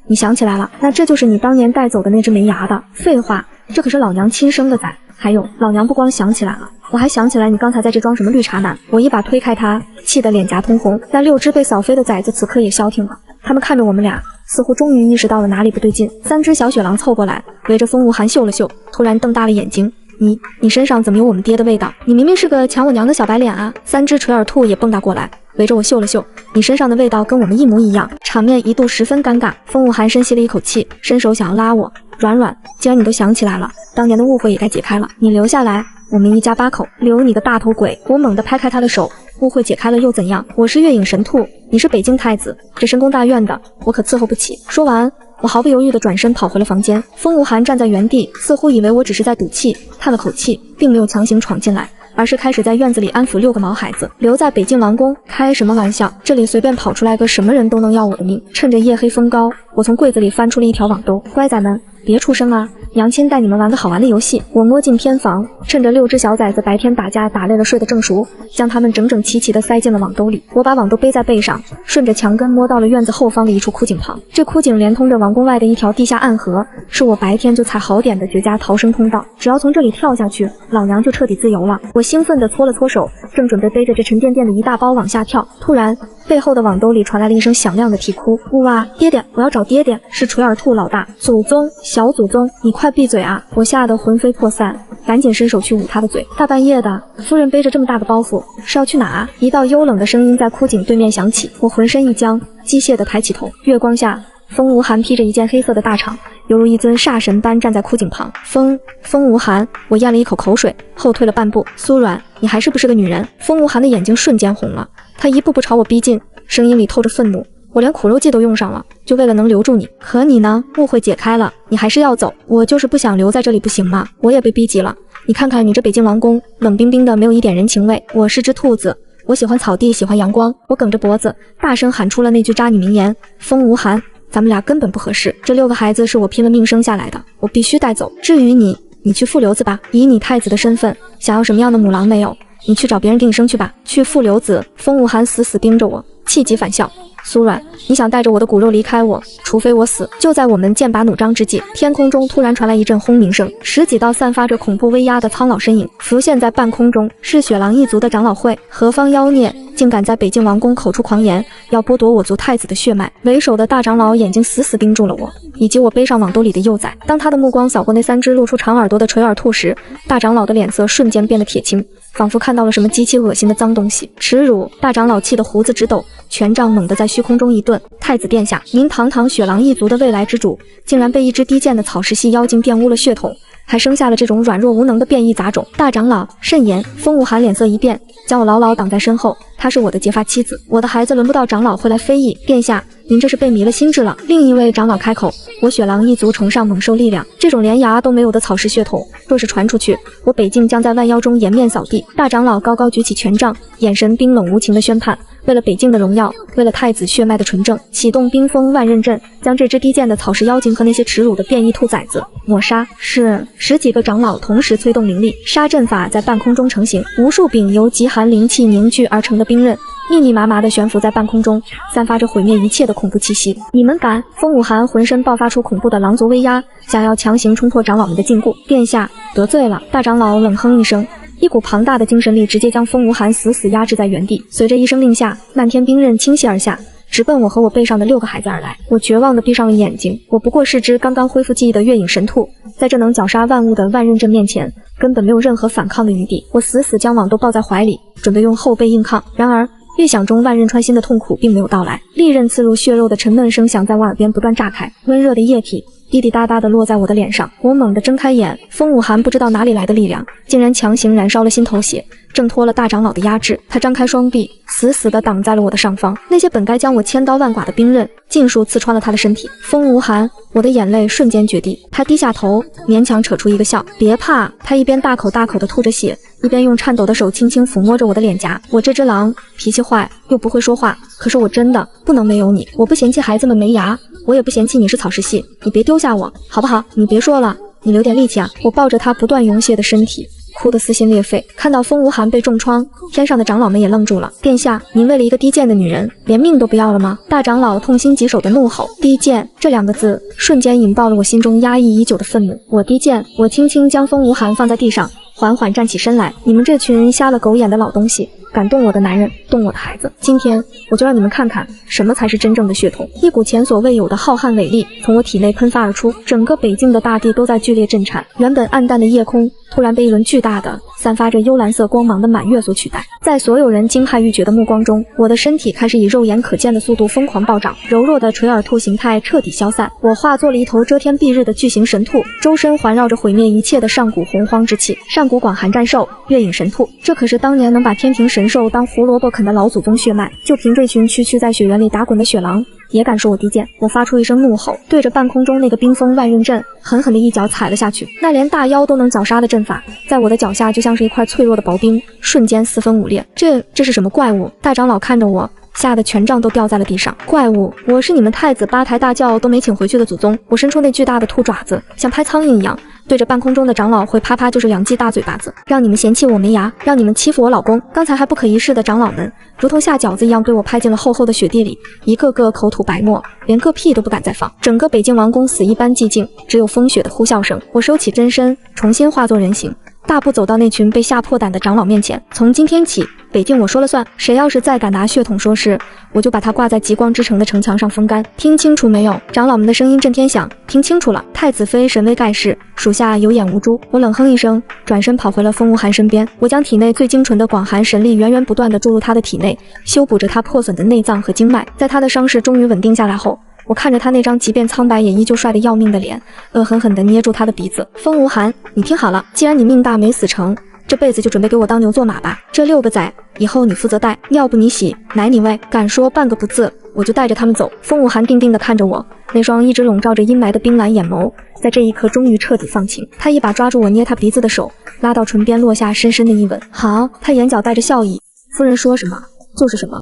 你想起来了，那这就是你当年带走的那只没牙的。废话，这可是老娘亲生的崽。还有，老娘不光想起来了，我还想起来你刚才在这装什么绿茶男。我一把推开他，气得脸颊通红。那6只被扫飞的崽子此刻也消停了，他们看着我们俩，似乎终于意识到了哪里不对劲。3只小雪狼凑过来，围着风无寒嗅了嗅，突然瞪大了眼睛。你身上怎么有我们爹的味道？你明明是个抢我娘的小白脸啊！3只垂耳兔也蹦跶过来，围着我嗅了嗅，你身上的味道跟我们一模一样。场面一度十分尴尬。风无寒深吸了一口气，伸手想要拉我。软，既然你都想起来了，当年的误会也该解开了。你留下来，我们一家8口。留你个大头鬼！我猛地拍开他的手。误会解开了又怎样？我是月影神兔，你是北境太子，这深宫大院的我可伺候不起。说完，我毫不犹豫地转身跑回了房间。风无寒站在原地，似乎以为我只是在赌气，叹了口气，并没有强行闯进来，而是开始在院子里安抚6个毛孩子。留在北境王宫？开什么玩笑，这里随便跑出来个什么人都能要我的命。趁着夜黑风高，我从柜子里翻出了一条网兜。乖崽们，别出声啊，娘亲带你们玩个好玩的游戏。我摸进偏房，趁着6只小崽子白天打架打累了睡得正熟，将他们整整齐齐地塞进了网兜里。我把网兜背在背上，顺着墙根摸到了院子后方的一处枯井旁。这枯井连通着王宫外的一条地下暗河，是我白天就踩好点的绝佳逃生通道。只要从这里跳下去，老娘就彻底自由了。我兴奋地搓了搓手，正准备背着这沉甸甸的一大包往下跳，突然背后的网兜里传来了一声响亮的啼哭。呜哇，爹爹，我要找爹爹！是垂耳兔老大，祖宗，小祖宗，你快闭嘴啊！我吓得魂飞魄散，赶紧伸手去捂他的嘴。大半夜的，夫人背着这么大个包袱是要去哪啊？一道幽冷的声音在枯井对面响起，我浑身一僵，机械地抬起头。月光下，风无寒披着一件黑色的大氅，犹如一尊煞神般站在枯井旁。风无寒，我咽了一口口水，后退了半步。苏软，你还是不是个女人？风无寒的眼睛瞬间红了，他一步步朝我逼近，声音里透着愤怒。我连苦肉计都用上了，就为了能留住你。可你呢？误会解开了，你还是要走。我就是不想留在这里，不行吗？我也被逼急了。你看看你这北境王宫，冷冰冰的，没有一点人情味。我是只兔子，我喜欢草地，喜欢阳光。我梗着脖子，大声喊出了那句渣女名言：风无寒，咱们俩根本不合适。这6个孩子是我拼了命生下来的，我必须带走。至于你去富留子吧，以你太子的身份，想要什么样的母狼没有？你去找别人给你生去吧。去富留子。风无寒死死盯着我，气急反笑。苏软，你想带着我的骨肉离开我，除非我死。就在我们剑拔弩张之际，天空中突然传来一阵轰鸣声，10几道散发着恐怖威压的苍老身影浮现在半空中，是雪狼一族的长老会。何方妖孽，竟敢在北境王宫口出狂言，要剥夺我族太子的血脉。为首的大长老眼睛死死盯住了我，以及我背上网兜里的幼崽。当他的目光扫过那3只露出长耳朵的垂耳兔时，大长老的脸色瞬间变得铁青，仿佛看到了什么极其恶心的脏东西。耻辱！大长老气得胡子直抖，权杖猛地在虚空中一顿。太子殿下，您堂堂雪狼一族的未来之主，竟然被一只低贱的草食系妖精玷污了血统，还生下了这种软弱无能的变异杂种。大长老慎言。风无寒脸色一变，将我牢牢挡在身后。她是我的结发妻子，我的孩子轮不到长老会来非议。殿下，您这是被迷了心智了。另一位长老开口，我雪狼一族崇尚猛兽力量，这种连牙都没有的草食血统，若是传出去，我北境将在万妖中颜面扫地。大长老高高举起权杖，眼神冰冷无情地宣判，为了北境的荣耀，为了太子血脉的纯正，启动冰封万仞阵，将这只低贱的草食妖精和那些耻辱的变异兔崽子抹杀。是10几个长老同时催动灵力，杀阵法在半空中成型，无数柄由极寒灵气凝聚而成的冰刃密密麻麻地悬浮在半空中，散发着毁灭一切的恐怖气息。你们敢！风无寒浑身爆发出恐怖的狼族威压，想要强行冲破长老们的禁锢。殿下得罪了。大长老冷哼一声，一股庞大的精神力直接将风无寒死死压制在原地。随着一声令下，漫天冰刃倾泻而下，直奔我和我背上的6个孩子而来。我绝望地闭上了眼睛，我不过是只刚刚恢复记忆的月影神兔，在这能绞杀万物的万仞阵面前，根本没有任何反抗的余地。我死死将网兜抱在怀里，准备用后背硬抗。然而预想中万刃穿心的痛苦并没有到来，利刃刺入血肉的沉闷声响在我耳边不断炸开，温热的液体滴滴答答地落在我的脸上。我猛地睁开眼，风无寒不知道哪里来的力量，竟然强行燃烧了心头血，挣脱了大长老的压制。他张开双臂，死死地挡在了我的上方，那些本该将我千刀万剐的冰刃尽数刺穿了他的身体。风无寒，我的眼泪瞬间决堤。他低下头，勉强扯出一个笑。别怕。他一边大口大口地吐着血，一边用颤抖的手轻轻抚摸着我的脸颊。我这只狼脾气坏，又不会说话，可是我真的不能没有你。我不嫌弃孩子们没牙，我也不嫌弃你是草食系，你别丢下我好不好？你别说了，你留点力气啊。我抱着他不断涌血的身体，哭得撕心裂肺。看到风无寒被重创，天上的长老们也愣住了。殿下，您为了一个低贱的女人，连命都不要了吗？大长老痛心疾首的怒吼。低贱这2个字瞬间引爆了我心中压抑已久的愤怒。我低贱？我轻轻将风无寒放在地上，缓缓站起身来。你们这群瞎了狗眼的老东西，敢动我的男人，动我的孩子，今天我就让你们看看什么才是真正的血统。一股前所未有的浩瀚伟力从我体内喷发而出，整个北境的大地都在剧烈震颤。原本暗淡的夜空突然被一轮巨大的散发着幽蓝色光芒的满月所取代。在所有人惊骇欲绝的目光中，我的身体开始以肉眼可见的速度疯狂暴涨，柔弱的垂耳兔形态彻底消散，我化作了一头遮天蔽日的巨型神兔，周身环绕着毁灭一切的上古洪荒之气。上古广寒战兽，月影神兔，这可是当年能把天庭神兽当胡萝卜啃的老祖宗血脉。就凭这群区区在雪原里打滚的雪狼，也敢说我低贱？我发出一声怒吼，对着半空中那个冰封万仞阵狠狠的一脚踩了下去。那连大妖都能绞杀的阵法，在我的脚下就像是一块脆弱的薄冰，瞬间四分五裂。这是什么怪物？大长老看着我，吓得权杖都掉在了地上。怪物？我是你们太子八抬大轿都没请回去的祖宗。我伸出那巨大的兔爪子，像拍苍蝇一样对着半空中的长老会啪啪就是2记大嘴巴子，让你们嫌弃我没牙，让你们欺负我老公。刚才还不可一世的长老们，如同下饺子一样被我拍进了厚厚的雪地里，一个个口吐白沫，连个屁都不敢再放。整个北境王宫死一般寂静，只有风雪的呼啸声。我收起真身，重新化作人形，大步走到那群被吓破胆的长老面前。从今天起，北境我说了算，谁要是再敢拿血统说事，我就把他挂在极光之城的城墙上风干。听清楚没有？长老们的声音震天响。听清楚了，太子妃神威盖世，属下有眼无珠。我冷哼一声，转身跑回了风无寒身边。我将体内最精纯的广寒神力源源不断地注入他的体内，修补着他破损的内脏和经脉。在他的伤势终于稳定下来后，我看着他那张即便苍白也依旧帅得要命的脸，恶狠狠地捏住他的鼻子。风无寒，你听好了，既然你命大没死成，这辈子就准备给我当牛做马吧。这6个崽以后你负责带，尿不你洗，奶你喂，敢说半个不字，我就带着他们走。风无寒定定地看着我，那双一直笼罩着阴霾的冰蓝眼眸在这一刻终于彻底放晴。他一把抓住我捏他鼻子的手，拉到唇边落下深深的一吻。好，他眼角带着笑意，夫人说什么就是什么。